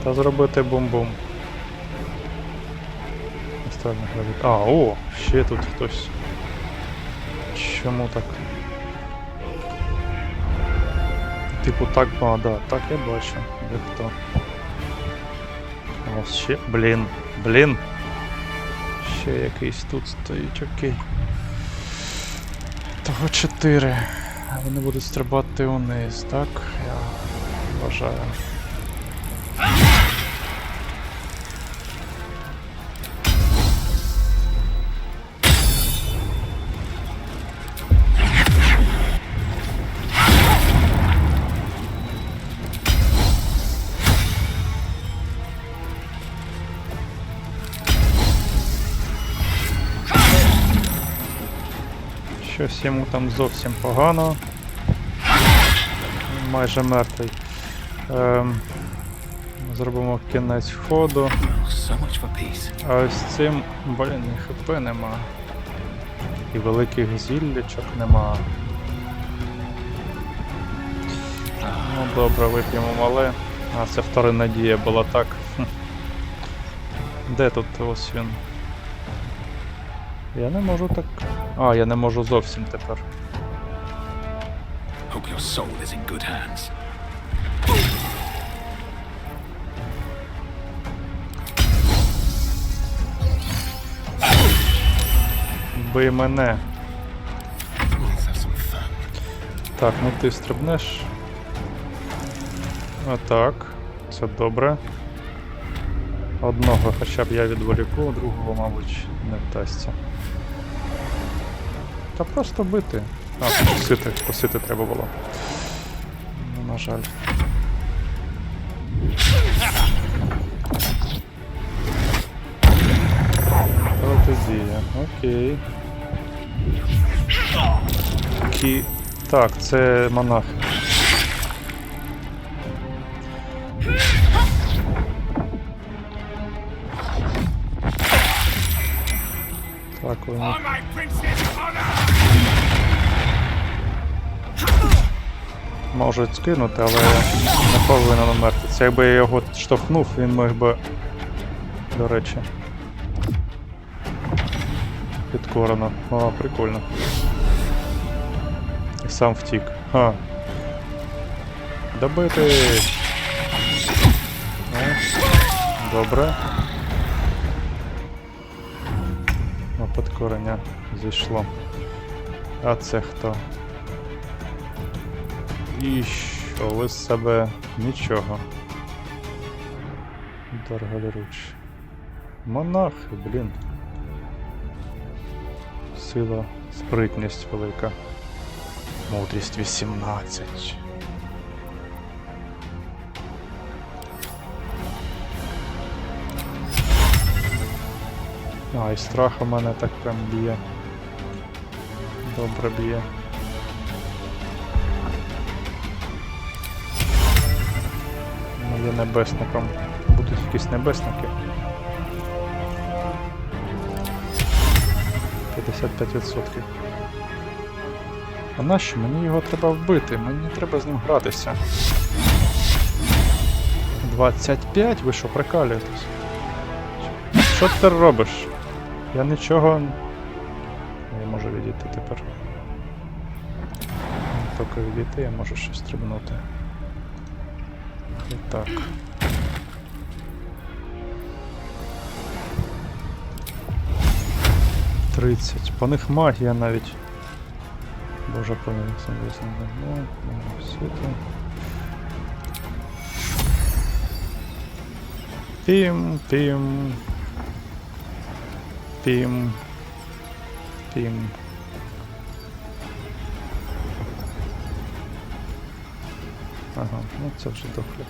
Та зробити бум-бум. А, о, ще тут хтось. Чому так? Типу так, а, да, так я бачу. Де хто? Ось ще, блін. Ще якийсь тут стоїть, окей. Того 4. Вони будуть стрибати униз, так? Я вважаю. Щось йому там зовсім погано. Майже мертвий. Зробимо кінець ходу. А ось цим, блін, ХП нема. І великих зіллячок нема. Ну добре, вип'ємо мале. А, це вторинна дія була, так. Де тут ось він? Я не можу так... А, я не можу зовсім тепер. Hope your soul is in good hands. Бий мене. Так, ну ти стрибнеш. Отак. Це добре. Одного хоча б я відволіку, другого, мабуть, не вдасться. Та просто бити. А, косити треба було. Ну, на жаль. протидія. Окей. Так, це монахи. Так, вони... Можуть скинути, але не повинен умерти. Це якби я його штовхнув, він міг би, до речі, підкорено. О, прикольно. І сам втік. Ха. Добити! Добре. Ну, підкорення зійшло. А це хто? І що ви з себе нічого. Дорогоруч. Монахи, блін. Сила, спритність велика. Мудрість 18. А, і страх у мене так прям б'є. Добре б'є. Є небесником. Будуть якісь небесники. 55%. А нащо? Мені його треба вбити, мені треба з ним гратися. 25? Ви що, прикалюєтесь? Що ти робиш? Я нічого... Я можу відійти тепер. Тільки відійти, я можу щось стрибнути. І так. «30». По них магія навіть. Боже, помилися, висоти. Пім. Ага, ну це вже дохлі.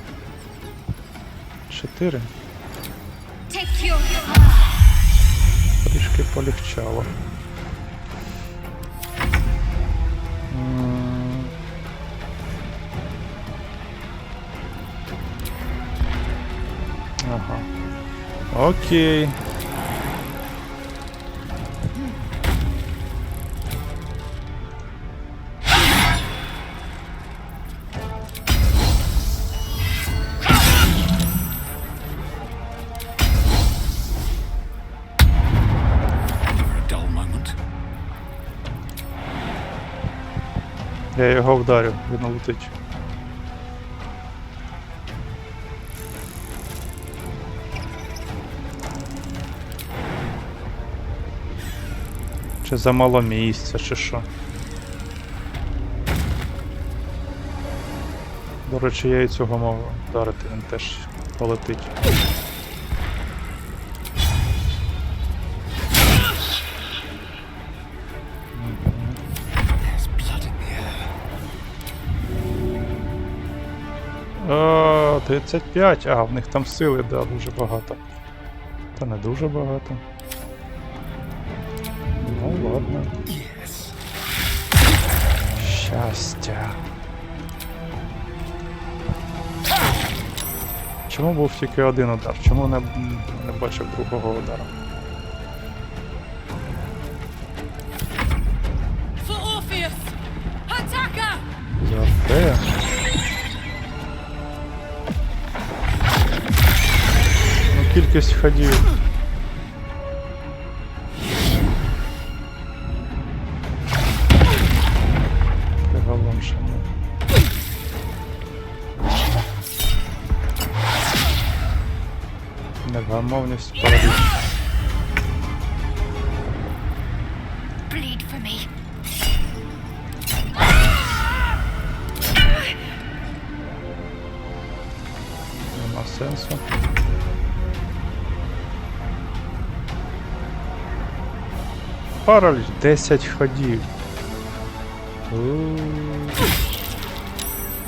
4. Трішки полегчало. Ага. Окей. Я його вдарю, він летить. Чи замало місця, чи що? До речі, я і цього можу вдарити, він теж полетить. О, 35, а в них там сили, да, дуже багато. Та не дуже багато. Ну ладно. Щастя. Чому був тільки один удар? Чому не бачив другого удара? Зате. Ну, кількість ходів. Приголомшено. Невгамовність параліч. Нема сенсу. Параліч 10 ходів.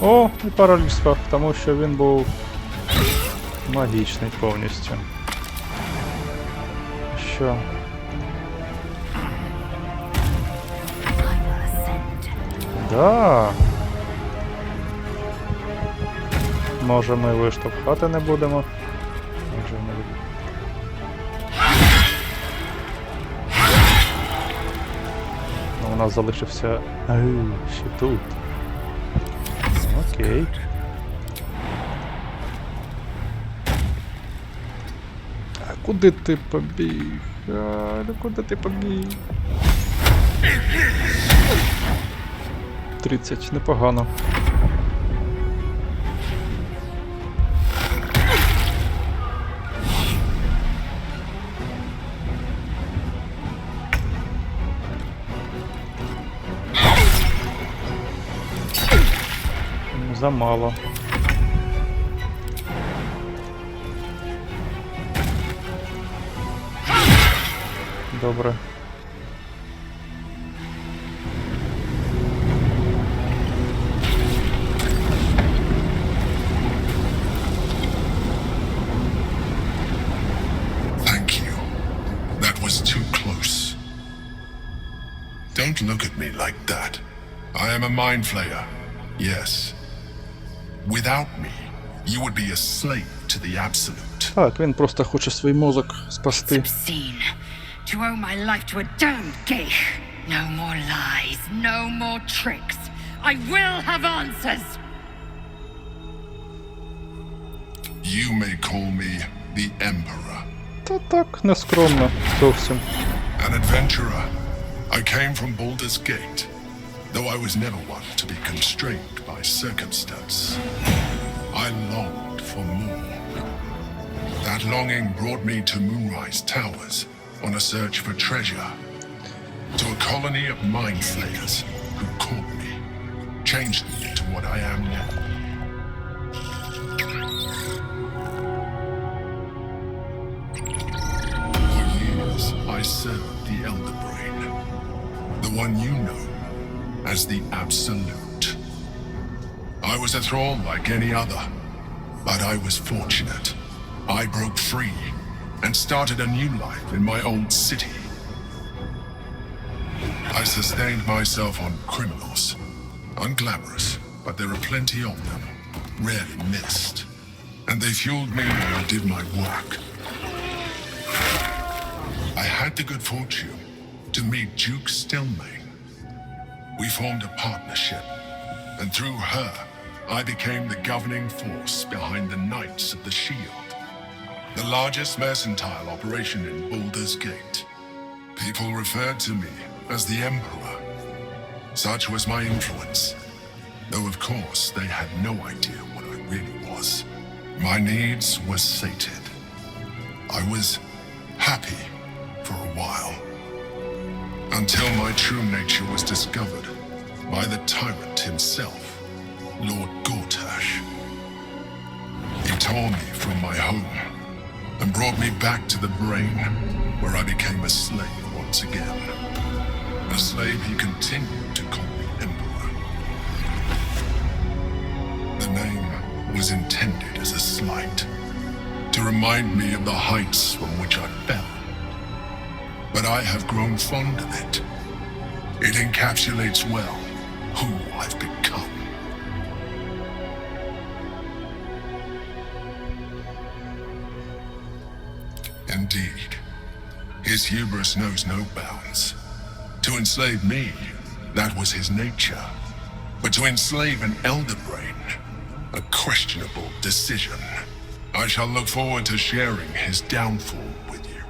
О, і параліч спав, тому що він був магічний повністю. Що? Да. Може ми виштовхати не будемо. Може ми... Ну, у нас залишився... ще тут. Окей. А куди ти побіг? Ну куди ти побіг? 30, непогано. Замало. Добре. Thank you. That was too close. Don't look at me like that. I am a mind flayer. Yes. Without me, you would be a slave to the absolute. Так, він просто хоче свій мозок спасти. Obscene. To owe my life to a damned geek. No more lies, no more tricks. I will have answers. You may call me the Emperor. Та так, нескромно, зовсім. An adventurer. I came from Baldur's Gate, though I was never one to be constrained by circumstance. I longed for more. That longing brought me to Moonrise Towers on a search for treasure, to a colony of mind flayers who caught me, changed me into what I am now. For years, I served the Elder Brain, the one you know as the Absolute. I was a thrall like any other, but I was fortunate. I broke free and started a new life in my old city. I sustained myself on criminals. Unglamorous, but there are plenty of them, rarely missed. And they fueled me while I did my work. I had the good fortune to meet Duke Stelmane. We formed a partnership, and through her, I became the governing force behind the Knights of the Shield, the largest mercantile operation in Baldur's Gate. People referred to me as the Emperor. Such was my influence, though of course they had no idea what I really was. My needs were sated. I was happy for a while, until my true nature was discovered by the tyrant himself, Lord Gortash. He tore me from my home and brought me back to the Brain, where I became a slave once again. A slave he continued to call me Emperor. The name was intended as a slight, to remind me of the heights from which I fell. But I have grown fond of it. It encapsulates well who I've become. Indeed, his hubris knows no bounds. To enslave me, that was his nature. But to enslave an Elder Brain, a questionable decision. I shall look forward to sharing his downfall with you.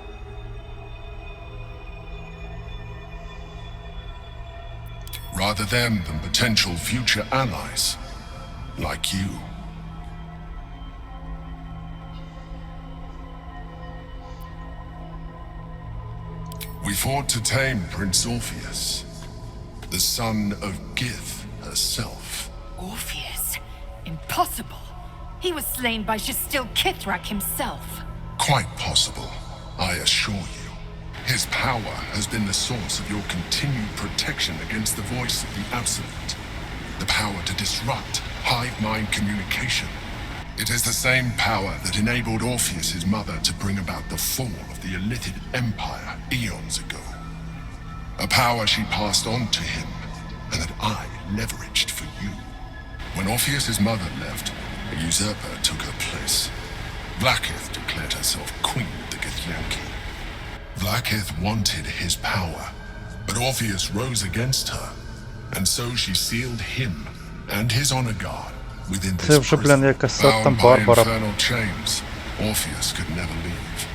Rather them than potential future allies, like you. We fought to tame Prince Orpheus, the son of Gith herself. Orpheus? Impossible. He was slain by Jastil Kithrak himself. Quite possible, I assure you. His power has been the source of your continued protection against the voice of the Absolute. The power to disrupt hive mind communication. It is the same power that enabled Orpheus' mother to bring about the fall of the Illithid Empire eons ago. A power she passed on to him, and that I leveraged for you. When Orpheus's mother left, a usurper took her place. Blackith declared herself queen of the Githyanki. Blackith wanted his power, but Orpheus rose against her, and so she sealed him and his honor guard within Це this вже, prison. блін, якась сакта Bound by Барбара. infernal chains, Orpheus could never leave.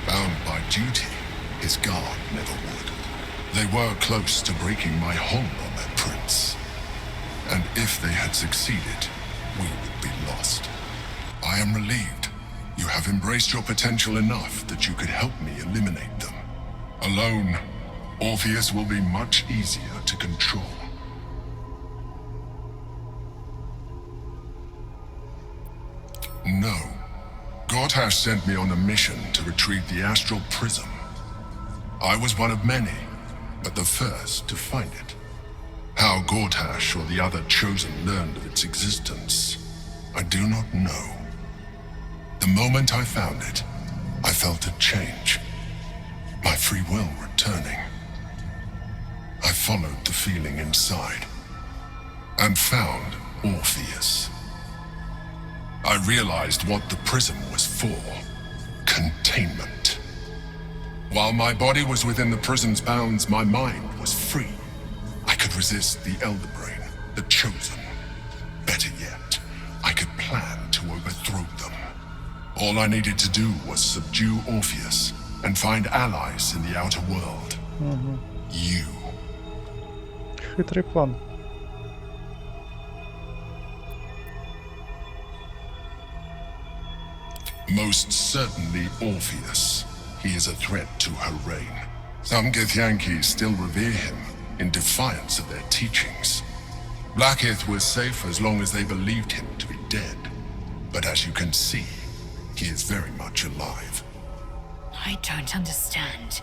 Bound by duty, his guard never would. They were close to breaking my hold on that prince. And if they had succeeded, we would be lost. I am relieved. You have embraced your potential enough that you could help me eliminate them. Alone, Orpheus will be much easier to control. No. Gortash sent me on a mission to retrieve the astral prism. I was one of many, but the first to find it. How Gortash or the other chosen learned of its existence, I do not know. The moment I found it, I felt a change. My free will returning. I followed the feeling inside and found Orpheus. I realized what the prism was for. Containment. While my body was within the prison's bounds, my mind was free. I could resist the Elder Brain, the Chosen. Better yet, I could plan to overthrow them. All I needed to do was subdue Orpheus and find allies in the outer world. You. Хитрий план. Most certainly Orpheus. He is a threat to her reign. Some Githyanki still revere him in defiance of their teachings. Blackith was safe as long as they believed him to be dead. But as you can see, he is very much alive. I don't understand.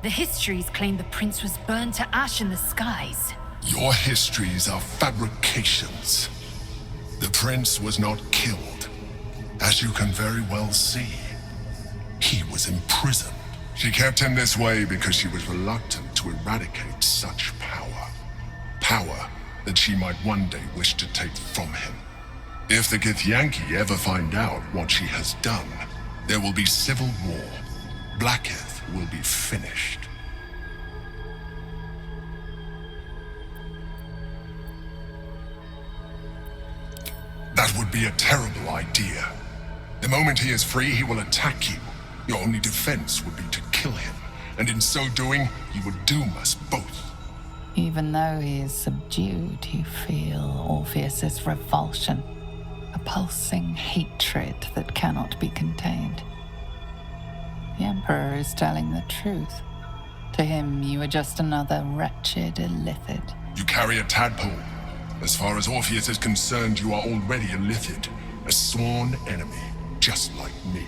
The histories claim the prince was burned to ash in the skies. Your histories are fabrications. The prince was not killed. As you can very well see, he was imprisoned. She kept him this way because she was reluctant to eradicate such power. Power that she might one day wish to take from him. If the Githyanki ever find out what she has done, there will be civil war. Blackith will be finished. That would be a terrible idea. The moment he is free, he will attack you. Your only defense would be to kill him, and in so doing, he would doom us both. Even though he is subdued, you feel Orpheus's revulsion, a pulsing hatred that cannot be contained. The Emperor is telling the truth. To him, you are just another wretched illithid. You carry a tadpole. As far as Orpheus is concerned, you are already a illithid, a sworn enemy, just like me.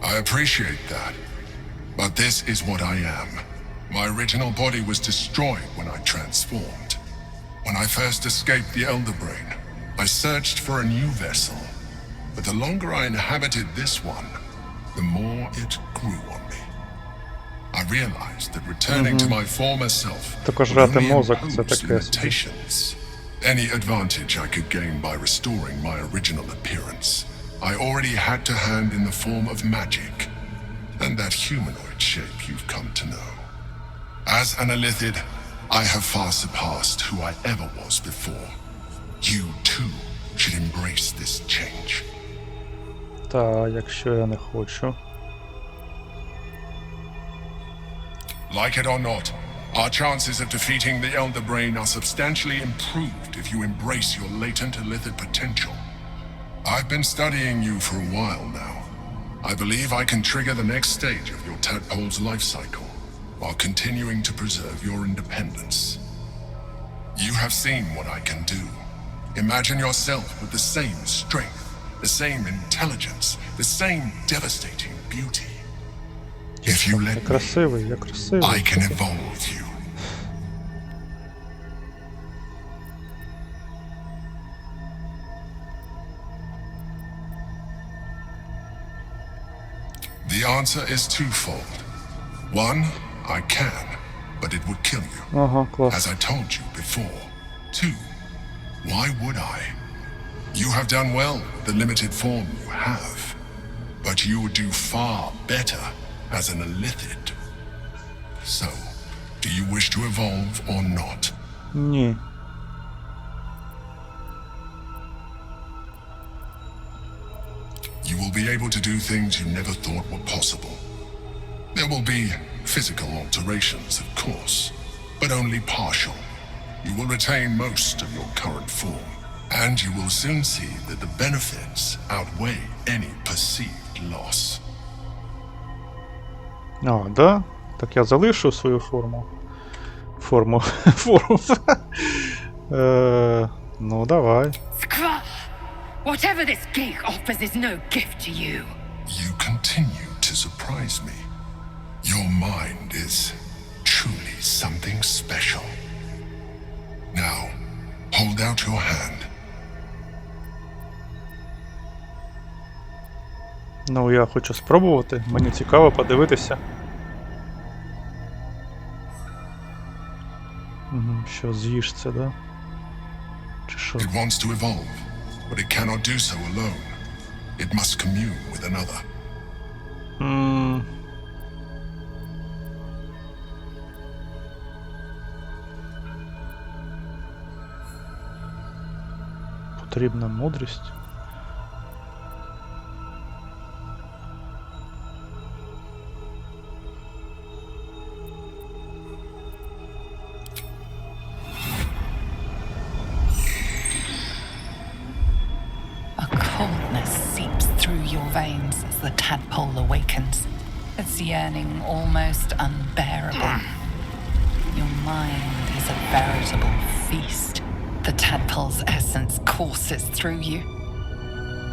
I appreciate that, but this is what I am. My original body was destroyed when I transformed. When I first escaped the Elder Brain, I searched for a new vessel, but the longer I inhabited this one, the more it grew on me. I realized that returning to my former self Також would грати only мозок це impose таке. limitations. Any advantage I could gain by restoring my original appearance, I already had to hand in the form of magic, and that humanoid shape you've come to know. As an illithid, I have far surpassed who I ever was before. You, too, should embrace this change. Та, якщо я не хочу. Like it or not, our chances of defeating the Elder Brain are substantially improved if you embrace your latent illithid potential. I've been studying you for a while now. I believe I can trigger the next stage of your tadpole's life cycle, while continuing to preserve your independence. You have seen what I can do. Imagine yourself with the same strength, the same intelligence, the same devastating beauty. If you let me, Красивий, я красивий. I can evolve you. answer is twofold. One, I can, but it would kill you, Ага, клас. as I told you before. Two, why would I? You have done well with the limited form you have, but you would do far better as an illithid. So, do you wish to evolve or not? Ні. You will be able to do things you never thought were possible. There will be physical alterations, of course, but only partial. You will retain most of your current form, and you will soon see that the benefits outweigh any perceived loss. А, да? Так я залишу свою форму. Форму. Ну, давай. Scrap! Whatever this geek offers is no gift to you. You continue to surprise me. Your mind is truly something special. Now, hold out your hand. Ну, я хочу спробувати. Мені цікаво подивитися. Що, з'їж це, да? Чи що? It wants to evolve, but it cannot do so alone. It must commune with another. Потрібна мудрість. A coldness seeps through your veins as the tadpole awakens, its yearning almost unbearable. Your mind is a veritable feast. The tadpole's essence courses through you.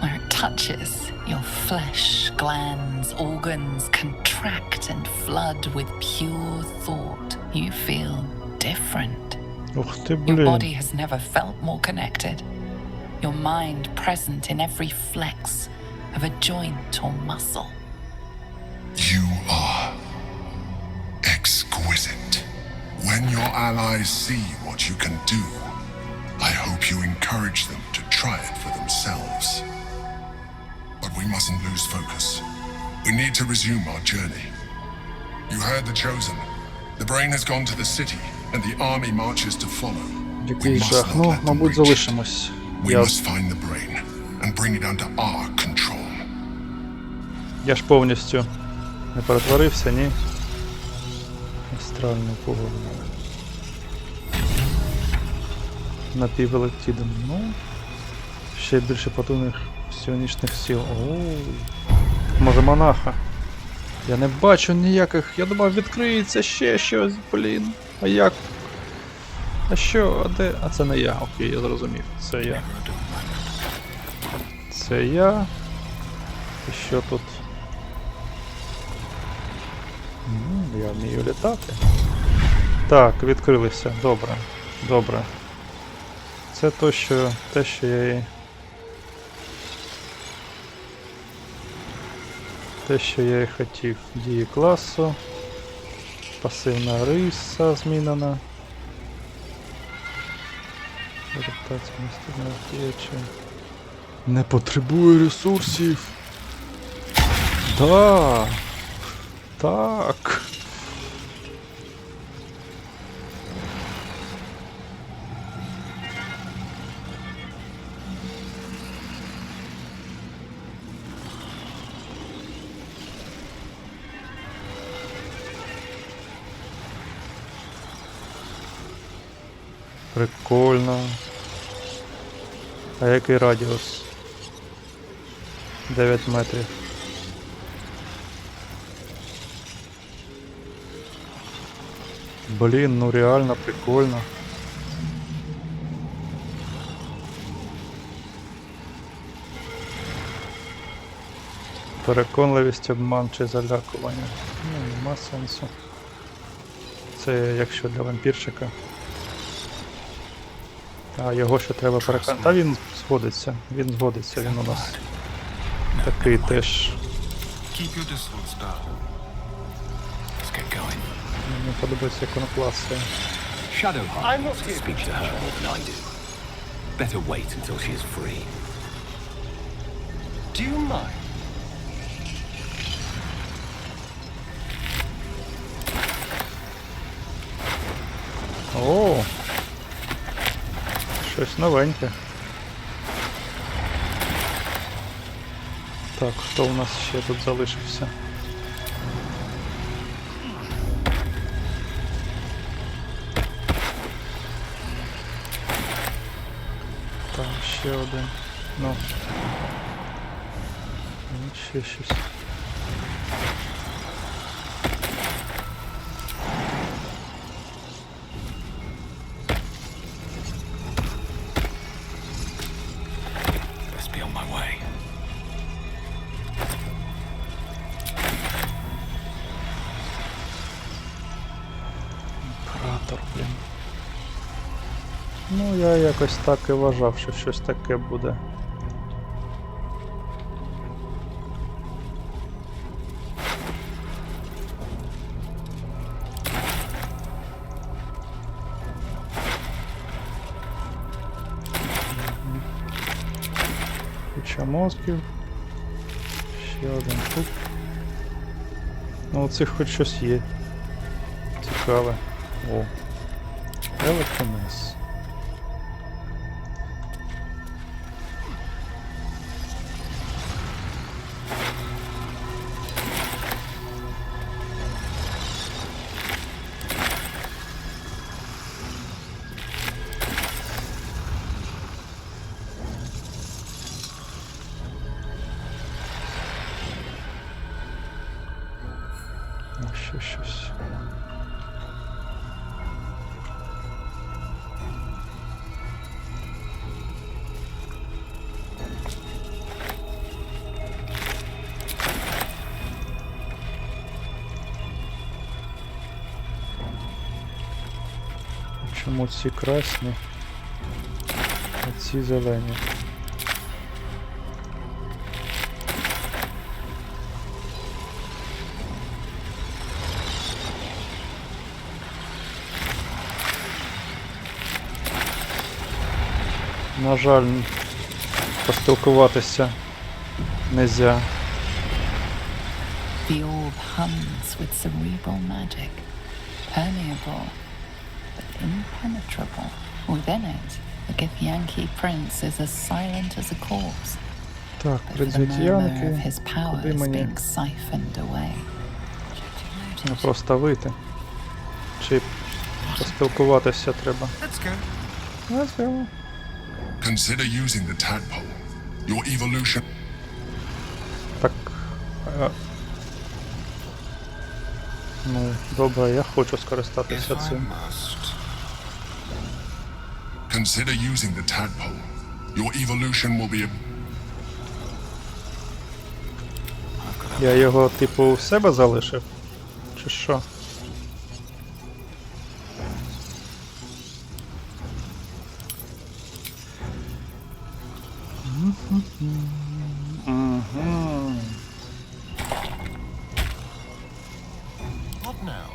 Where it touches, your flesh, glands, organs contract and flood with pure thought. You feel different. Ух ти, Your блін. body has never felt more connected. Your mind present in every flex of a joint or muscle. You are exquisite. When your allies see what you can do, I hope you encourage them to try it for themselves. But we mustn't lose focus. We need to resume our journey. You heard the chosen. The brain has gone to the city, and the army marches to follow. We Який must жах. not Ну, let them мабуть, reach it. залишимось. We Я, must find the brain and bring it under our control. я ж повністю не перетворився, ні? Астральний погоду. Напів-електидом. Ну, ще більше потужних псіонічних сил. Оу. Може монаха. Я не бачу ніяких. Я думав, відкриється ще щось, блін. А як? А що? А де? А це не я. Окей, я зрозумів. Це я. Це я. І що тут? Я вмію літати. Так, відкрилися. Добре. Добре. Це те, що я і... Те, що я і хотів. Дії класу. Пасивна риса змінена. Адаптація наступної втечі. Не потребує ресурсів. Да. Так. Прикольно. А який радіус? 9 метрів. Блін, ну реально прикольно. Переконливість, обман чи залякування. Ну, нема сенсу. Це якщо для вампірчика. А його ще треба переконати. Та він згодиться, він у нас такий теж Keep your distance now. Let's get going. Мені подобається, як вона класує. Shadowheart wants to speak to her more than I do. Better wait until she is free. Do you mind? О! Щось новеньке. Так, хто у нас ще тут залишився? Там ще один. Ну. Ще щось. Let's be on my way. Імператор, блін. Ну, я якось так і вважав, що щось таке буде. Куча мозків. Ще один тут. Ну, у цих хоч щось є. Цікаве. О. Телекінез. Ще щось. Чому ці красні, а ці зелені? На жаль, поспілкуватися нельзя. The orb hums with cerebral magic, permeable but impenetrable. Within it, the Githyanki prince is as silent as a corpse. Так, But for the предзвітянки. murmur of his power Куди is мені? being siphoned away. Не просто вийти. Чи поспілкуватися треба? Let's go. Let's go. Consider using the tadpole. Your evolution. Так. Ну, добре, я хочу скористатися цим. Consider using the tadpole. Your evolution will be a... Я його, типу, в себе залишив? Чи що? What now?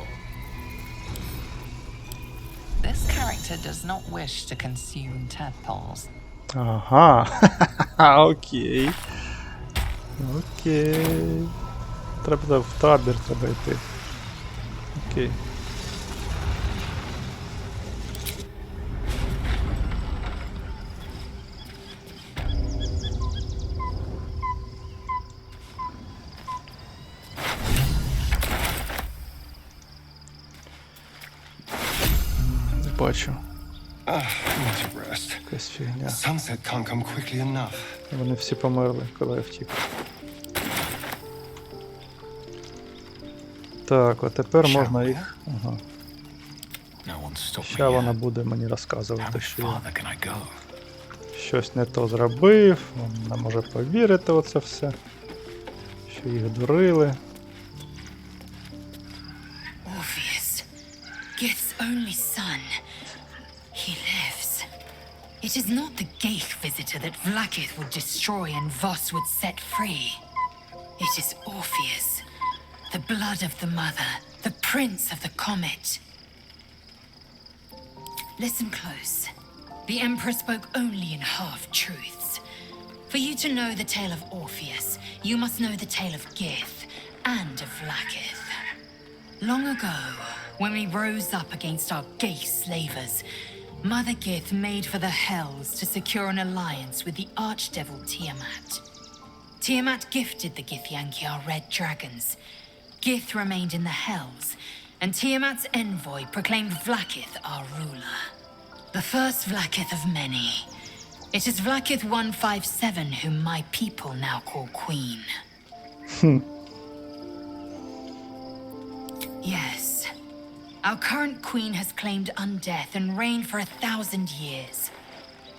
This character does not wish to consume tadpoles. Ага. Окей. Окей. Треба в табір треба йти. Окей. Не бачу. Need to rest. Якась фігня. Sunset can't come quickly enough. Вони всі померли, коли я втік. Так, а тепер можна їх. Ага. Ща вона буде мені розказувати, що я щось не то зробив, вона не може повірити оце все. Що їх дурили. Orpheus, Gith's only son. He lives. It is not the Geich visitor that Vlaakith would destroy and Voss would set free. It is Orpheus, the blood of the mother, the prince of the comet. Listen close. The Emperor spoke only in half-truths. For you to know the tale of Orpheus, you must know the tale of Gith and of Vlaakith. Long ago, when we rose up against our gay slavers, Mother Gith made for the Hells to secure an alliance with the archdevil Tiamat. Tiamat gifted the Githyanki our red dragons. Gith remained in the Hells, and Tiamat's envoy proclaimed Vlaakith our ruler. The first Vlaakith of many. It is Vlaakith 157 whom my people now call Queen. Yes. Our current queen has claimed undeath and reigned for 1,000 years.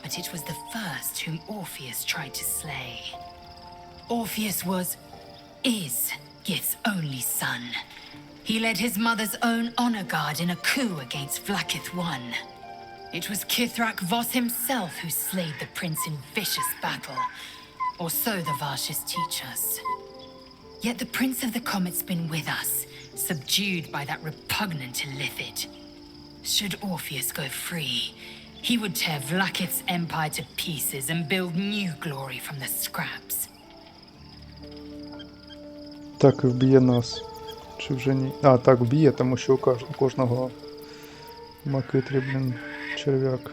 But it was the first whom Orpheus tried to slay. Orpheus is Gith's only son. He led his mother's own honor guard in a coup against Vlaakith I. It was Kithrak Voss himself who slayed the prince in vicious battle, or so the Varshis teach us. Yet the Prince of the Comet's been with us, subdued by that repugnant illithid. Should Orpheus go free, he would tear Vlaakith's empire to pieces and build new glory from the scraps. Так, вб'є нас. Чи вже ні? А, так, вб'є, тому що у кожного макитрі, черв'як.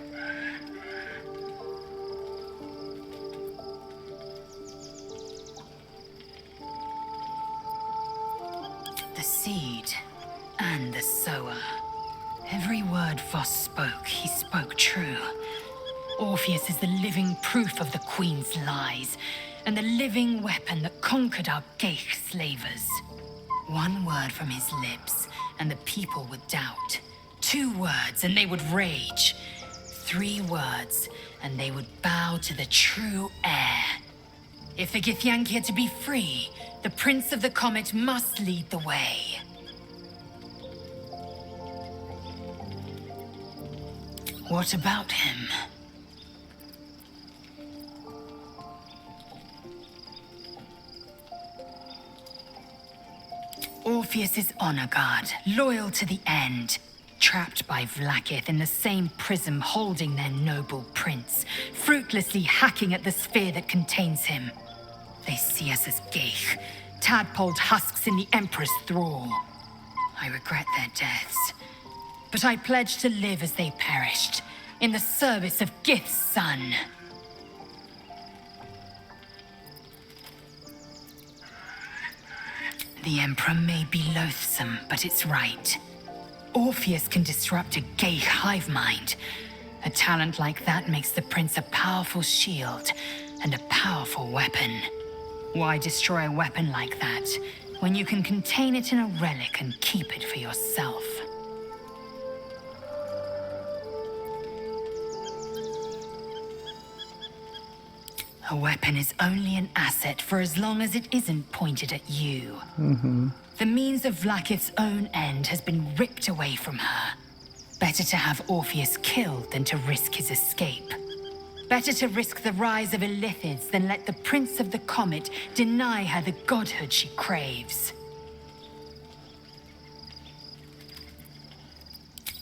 The seed and the sower. Every word Voss spoke, he spoke true. Orpheus is the living proof of the Queen's lies, and the living weapon that conquered our Geich slavers. One word from his lips, and the people would doubt. 2 words, and they would rage. 3 words, and they would bow to the true heir. If the Githyanki are to be free, the Prince of the Comet must lead the way. What about him? Orpheus is honor guard, loyal to the end. Trapped by Vlaakith in the same prism holding their noble prince, fruitlessly hacking at the sphere that contains him. They see us as Geich, tadpoled husks in the Emperor's thrall. I regret their deaths, but I pledge to live as they perished, in the service of Gith's son. The Emperor may be loathsome, but it's right. Orpheus can disrupt a gay hive mind. A talent like that makes the prince a powerful shield and a powerful weapon. Why destroy a weapon like that when you can contain it in a relic and keep it for yourself? A weapon is only an asset for as long as it isn't pointed at you. The means of Vlaakith's own end has been ripped away from her. Better to have Orpheus killed than to risk his escape. Better to risk the rise of illithids than let the Prince of the Comet deny her the godhood she craves.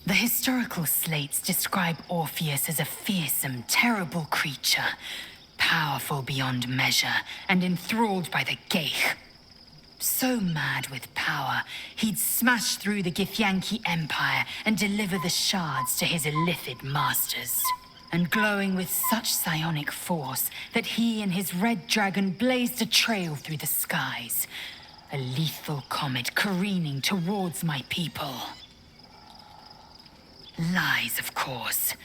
The historical slates describe Orpheus as a fearsome, terrible creature, powerful beyond measure and enthralled by the Geich. So mad with power, he'd smash through the Githyanki Empire and deliver the shards to his illithid masters. And glowing with such psionic force that he and his red dragon blazed a trail through the skies. A lethal comet careening towards my people. Lies, of course.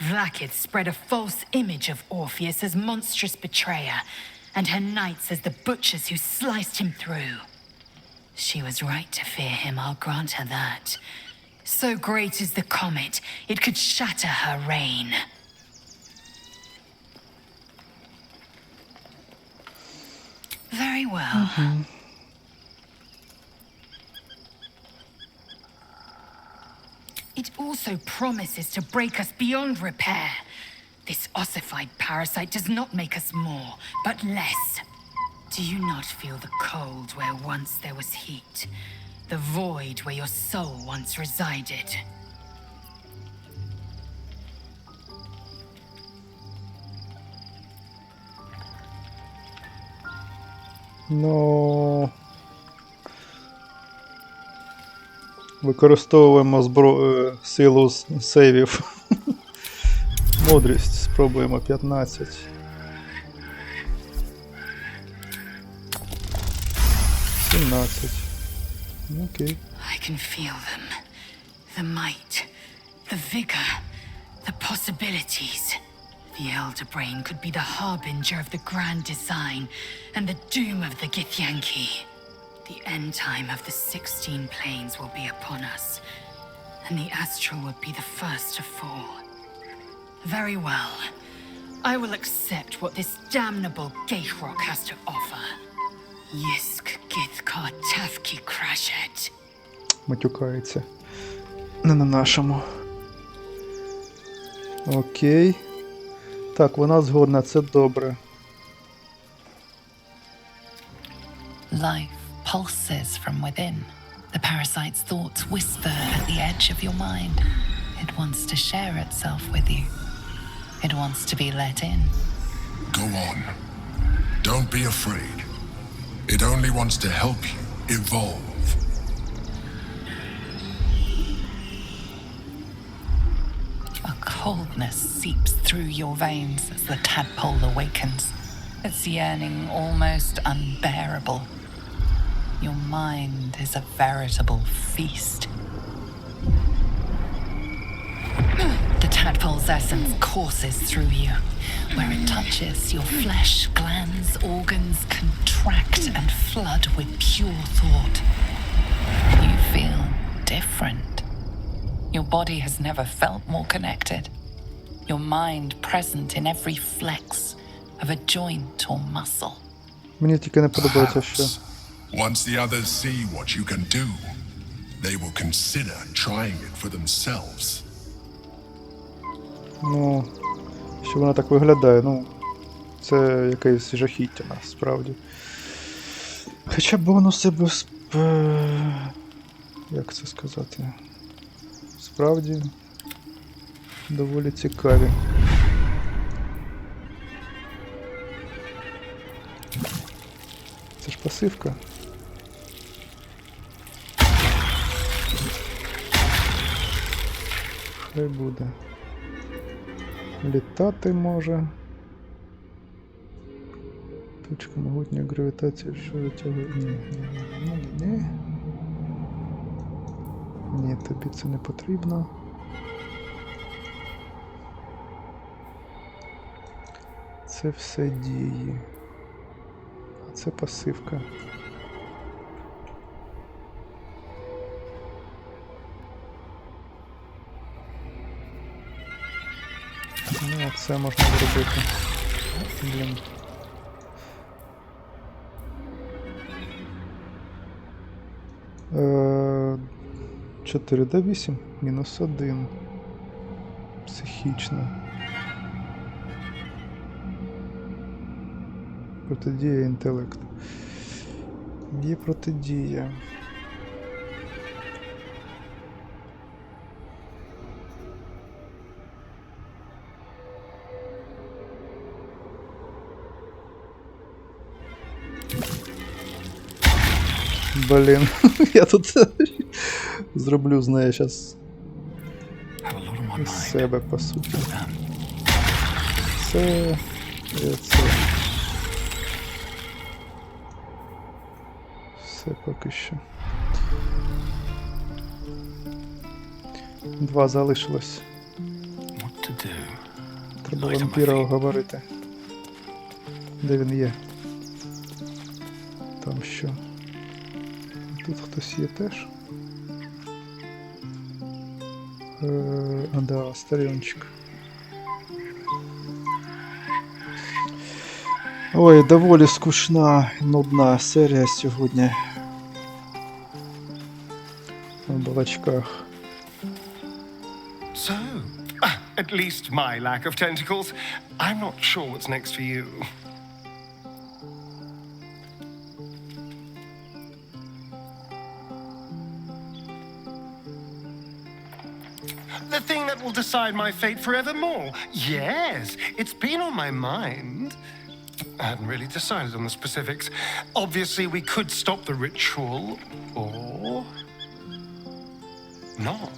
Vlaakith spread a false image of Orpheus as monstrous betrayer, and her knights as the butchers who sliced him through. She was right to fear him, I'll grant her that. So great is the comet, it could shatter her reign. Very well. It also promises to break us beyond repair. This ossified parasite does not make us more, but less. Do you not feel the cold where once there was heat? The void where your soul once resided? Ну... Використовуємо силу сейвів. Мудрість. Спробуємо 15. 17. Окей. I can feel them. The might, the vigor, the possibilities. The Elder Brain could be the harbinger of the grand design and the doom of the Githyanki. The end time of the 16 planes will be upon us, and the astral will be the first to fall. Very well. I will accept what this damnable gate rock has to offer. Yisk Githkar Tafki Crashet. Матюкається. Не на нашому. Окей. Так, вона згодна, це добре. Life pulses from within. The parasite's thoughts whisper at the edge of your mind. It wants to share itself with you. It wants to be let in. Go on. Don't be afraid. It only wants to help you evolve. A coldness seeps through your veins as the tadpole awakens. Its yearning almost unbearable. Your mind is a veritable feast. The tadpole's essence courses through you. Where it touches, your flesh, glands, organs contract and flood with pure thought. You feel different. Your body has never felt more connected. Your mind present in every flex of a joint or muscle. Мені тільки не подобається, що... Once the others see what you can do, they will consider trying it for themselves. Ну, що вона так виглядає, ну, це якесь жахіття насправді. Хоча бонуси без... Як це сказати? Справді доволі цікаві. Це ж пасивка. Хай буде. Літати може. Точка могутньої гравітації, що витягує. Ні. Ні, тобі це не потрібно. Це все дії. А це пасивка. Ну, а це можна зробити. Блін. Е, 4d8 мінус 1. Психічно. Протидія інтелект. Є протидія. Блін, я тут зроблю з неї зараз з себе, по суті. Це і це. Все поки що. 2 залишилось. Треба вампіра оговорити. Де він є? Там що? Тут хтось є теж. А, да, старенчик. Ой, доволі скучна, нудна серія сьогодні. В балачках. So, at least my lack of tentacles. I'm not sure what's next for you. something that will decide my fate forevermore? Yes, it's been on my mind. I hadn't really decided on the specifics. Obviously, we could stop the ritual, or not.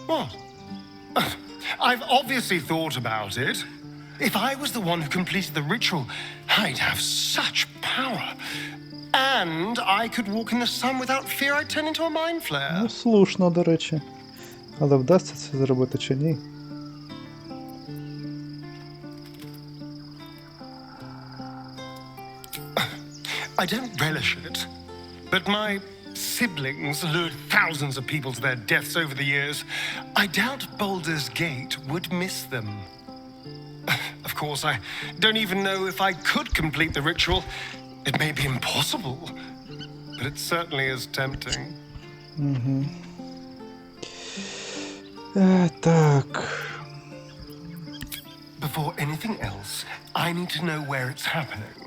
What? I've obviously thought about it. If I was the one who completed the ritual, I'd have such power. And I could walk in the sun without fear I'd turn into a mind flare. Ну, слушно, до речі. Але вдасться це зробити чи ні? I don't relish it, but my siblings lured thousands of people to their deaths over the years. I doubt Baldur's Gate would miss them. Of course, I don't even know if I could complete the ritual. It may be impossible, but it certainly is tempting. Так. Before anything else, I need to know where it's happening.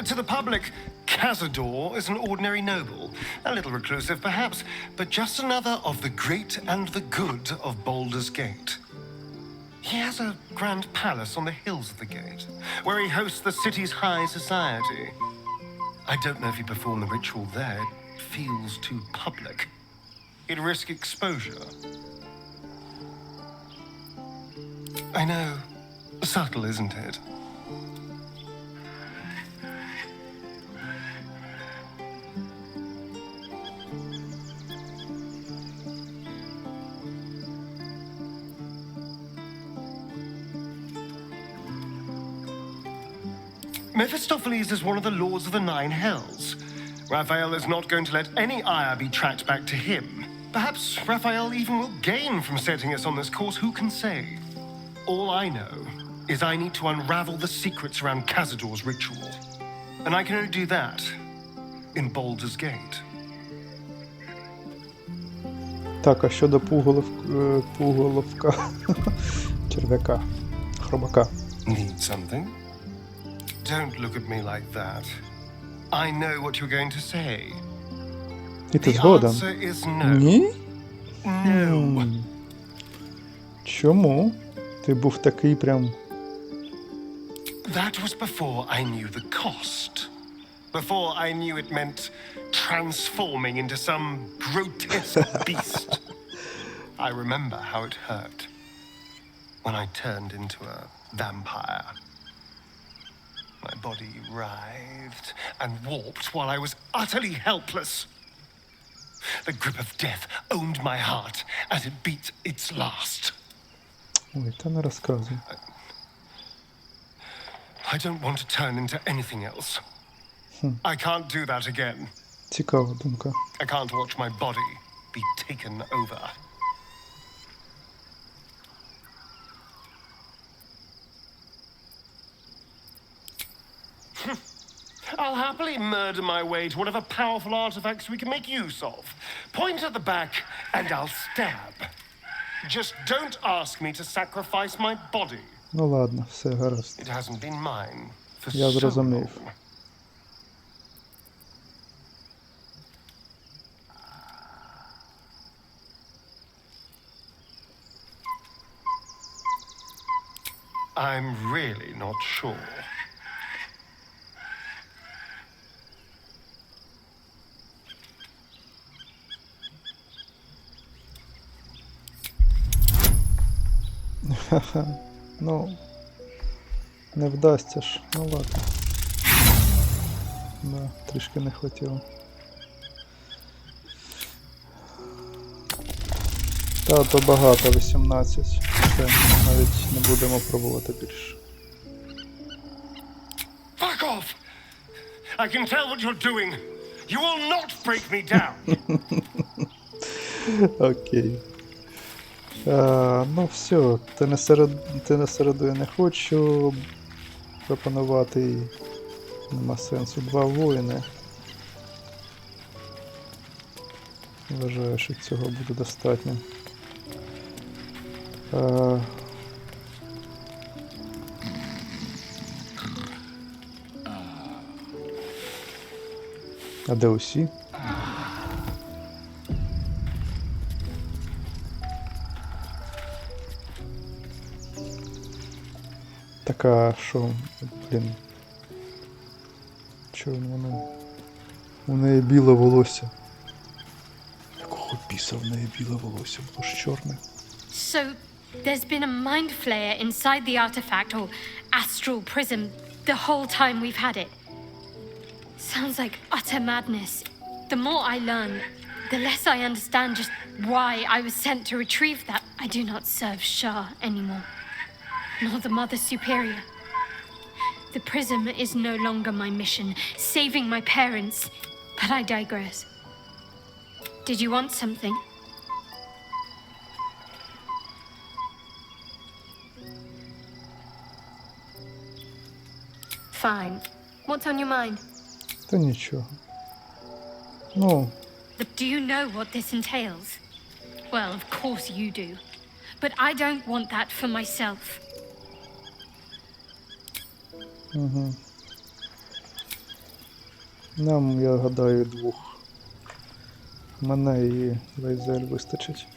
To the public, Cazador is an ordinary noble, a little reclusive perhaps, but just another of the great and the good of Baldur's Gate. He has a grand palace on the hills of the gate, where he hosts the city's high society. I don't know if he performed the ritual there. It feels too public. He'd risk exposure. I know. Subtle, isn't it? Mephistopheles is one of the lords of the Nine Hells. Raphael is not going to let any ire be tracked back to him. Perhaps Raphael even will gain from setting us on this course, who can say? All I know is I need to unravel the secrets around Cazador's ritual. And I can only do that in Baldur's Gate. Так, а щодо пуголовка, черв'яка, хробака. Need something? Don't look at me like that. I know what you're going to say. І ти The згоден? answer is no. Ні? No. Чому? Ти був такий прям... That was before I knew the cost. Before I knew it meant transforming into some grotesque beast. I remember how it hurt when I turned into a vampire. My body writhed and warped while I was utterly helpless. The grip of death owned my heart as it beat its last. Ой, та не розказуй. I don't want to turn into anything else. I can't do that again. Цікава думка. I can't watch my body be taken over. I'll happily murder my way to whatever powerful artifacts we can make use of. Point at the back and I'll stab. Just don't ask me to sacrifice my body. Ну ладно, все, гаразд. It hasn't been mine for Я so зрозумів. long. I'm really not sure. Ха-ха. Ну, не вдасться ж. Ну ладно. Да, трішки не хватило. Та, то багато, 18. Все, навіть не будемо пробувати більше. Fuck off! I can tell what you're doing. You will not break me down. Окей. Ну все, ти на середу я не хочу пропонувати і нема сенсу. 2 воїни. Вважаю, що цього буде достатньо. А де усі? Така, що, блін. Чого воно? У неї біле волосся. Якого біса в неї біле волосся? Було ж чорне. So, there's been a mind flayer inside the artifact, or astral prism, the whole time we've had it. Sounds like utter madness. The more I learn, the less I understand just why I was sent to retrieve that. I do not serve Shah anymore, nor the Mother Superior. The prism is no longer my mission, saving my parents, but I digress. Did you want something? Fine. What's on your mind? Та нічого. Ну, But do you know what this entails? Well, of course you do. But I don't want that for myself. угу. Нам, я гадаю, двох. Мене і Лейзель вистачить.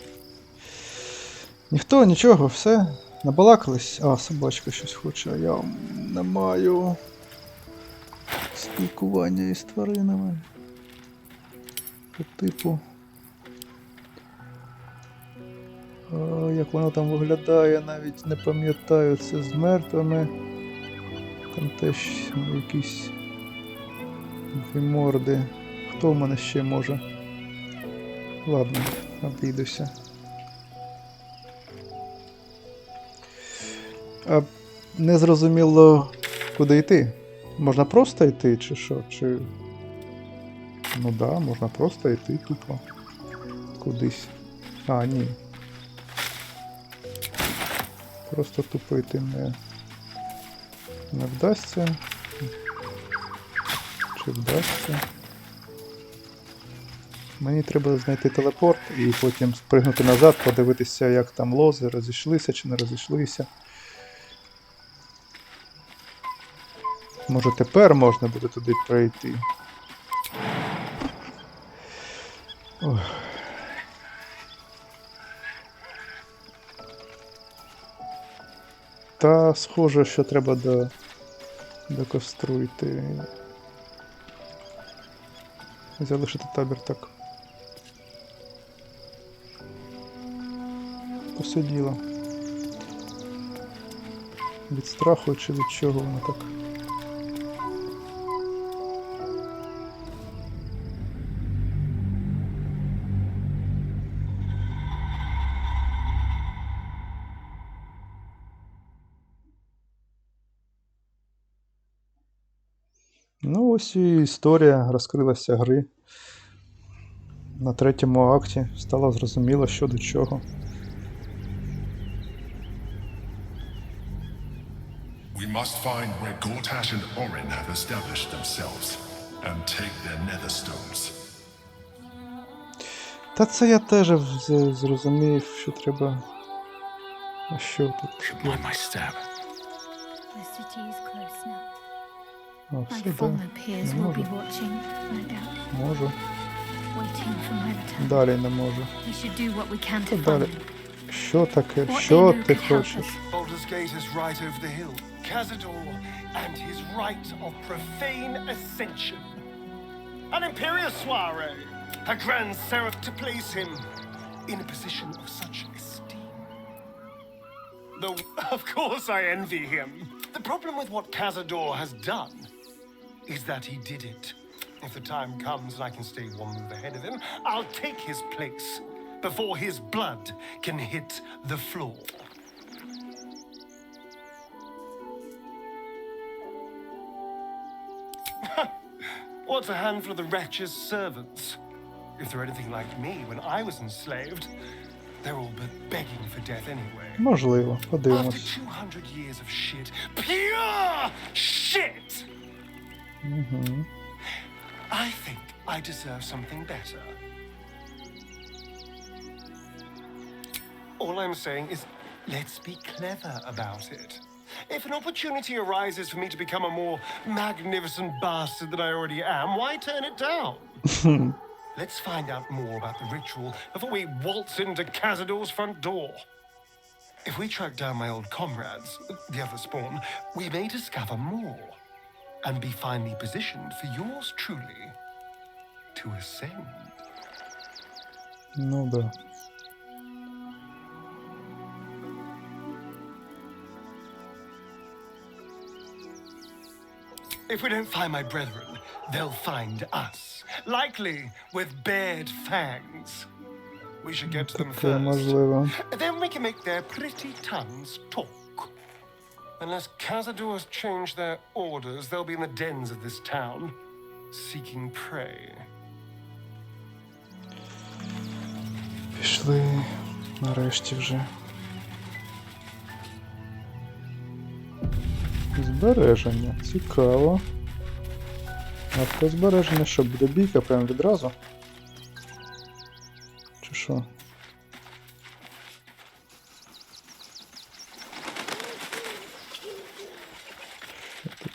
Ніхто, нічого, все. Набалакались. А, собачка щось хоче, а я не маю спілкування із тваринами. По типу. Як воно там виглядає, навіть не пам'ятаю, це з мертвими. Там теж якісь морди. Хто в мене ще може? Ладно, обійдуся. А не зрозуміло, куди йти. Можна просто йти, чи що? Чи... Ну да, можна просто йти тупо. Кудись. А, ні. Просто тупо йти не вдасться. Чи вдасться? Мені треба знайти телепорт і потім спригнути назад, подивитися, як там лози, розійшлися чи не розійшлися. Може тепер можна буде туди пройти. Ох. Та схоже, що треба до костру йти. Залишити табір так. Посиділа. Від страху чи від чого воно так? Ну ось і історія розкрилася гри. На третьому акті стало зрозуміло, що до чого. We must find where Gortash and Orin have established themselves and take their nether stones. Та це я теж зрозумів, що треба... А що тут? My step. The city is close now. А, My все, да. former peers Не will be можу. watching, no doubt, Можу. waiting for my return. Далі не можу. We should do what we can Та to далі. find them. Що таке? What Що they know ти could help хочеш? us. Baldur's Gate is right over the hill. Cazador and his right of profane ascension. An imperial soiree. A grand seraph to place him in a position of such esteem. Though, of course, I envy him. The problem with what Cazador has done is that he did it. If the time comes and I can stay one move ahead of him, I'll take his place before his blood can hit the floor. What's a handful of the wretch's servants? If they're anything like me when I was enslaved, they're all but begging for death anyway. Можливо, After подивимось. 200 years of shit, pure shit, Угу. I think I deserve something better. All I'm saying is, let's be clever about it. If an opportunity arises for me to become a more magnificent bastard than I already am, why turn it down? Let's find out more about the ritual before we waltz into Cazador's front door. If we track down my old comrades, the other spawn, we may discover more and be finally positioned for yours truly to ascend. Ну да. If we don't find my brethren, they'll find us, likely with bared fangs. We should get to them Таке first. можливо. Then we can make their pretty tongues talk. Unless Cazador has changed their orders, they'll be in the dens of this town, seeking prey. Пішли нарешті вже. Збереження. Цікаво. Автозбереження, що буде бійка прямо відразу? Чи що? Що тут?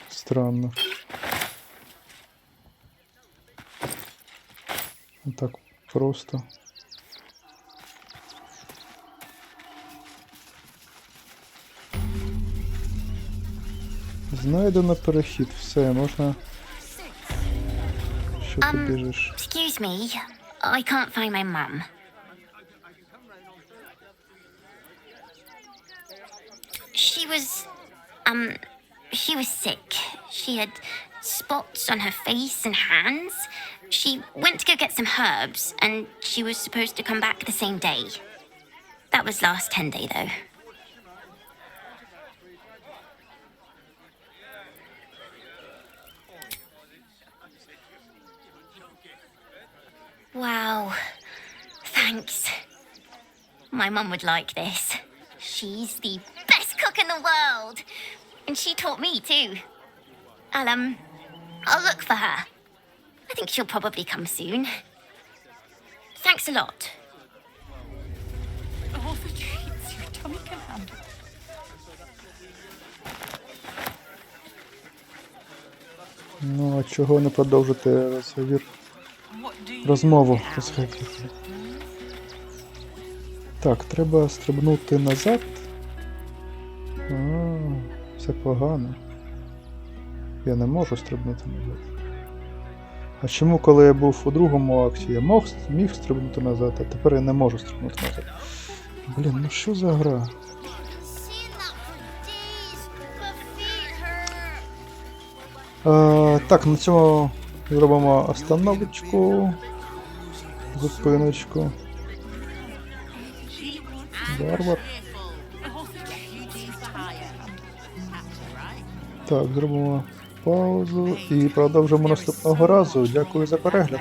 Странно. Так просто. Знайдено перехід. Все, можна... Що ти біжиш? Excuse me. I can't find my mum. She was sick. She had spots on her face and hands. She went to go get some herbs, and she was supposed to come back the same day. That was last 10 day, though. Wow. Thanks. My mum would like this. She's the best cook in the world. And she taught me too. I'll look for her. I think she'll probably come soon. Thanks a lot. All the treats your tummy can handle. Ну, а чого не продовжити розмову? Так, треба стрибнути назад. Все погано. Я не можу стрибнути назад. А чому, коли я був у другому акті, я міг стрибнути назад, а тепер я не можу стрибнути назад? Блін, ну що за гра? Так, на цьому зробимо остановочку. Зупиночку. Варвар. Так, зробимо паузу і продовжимо наступного разу. Дякую за перегляд.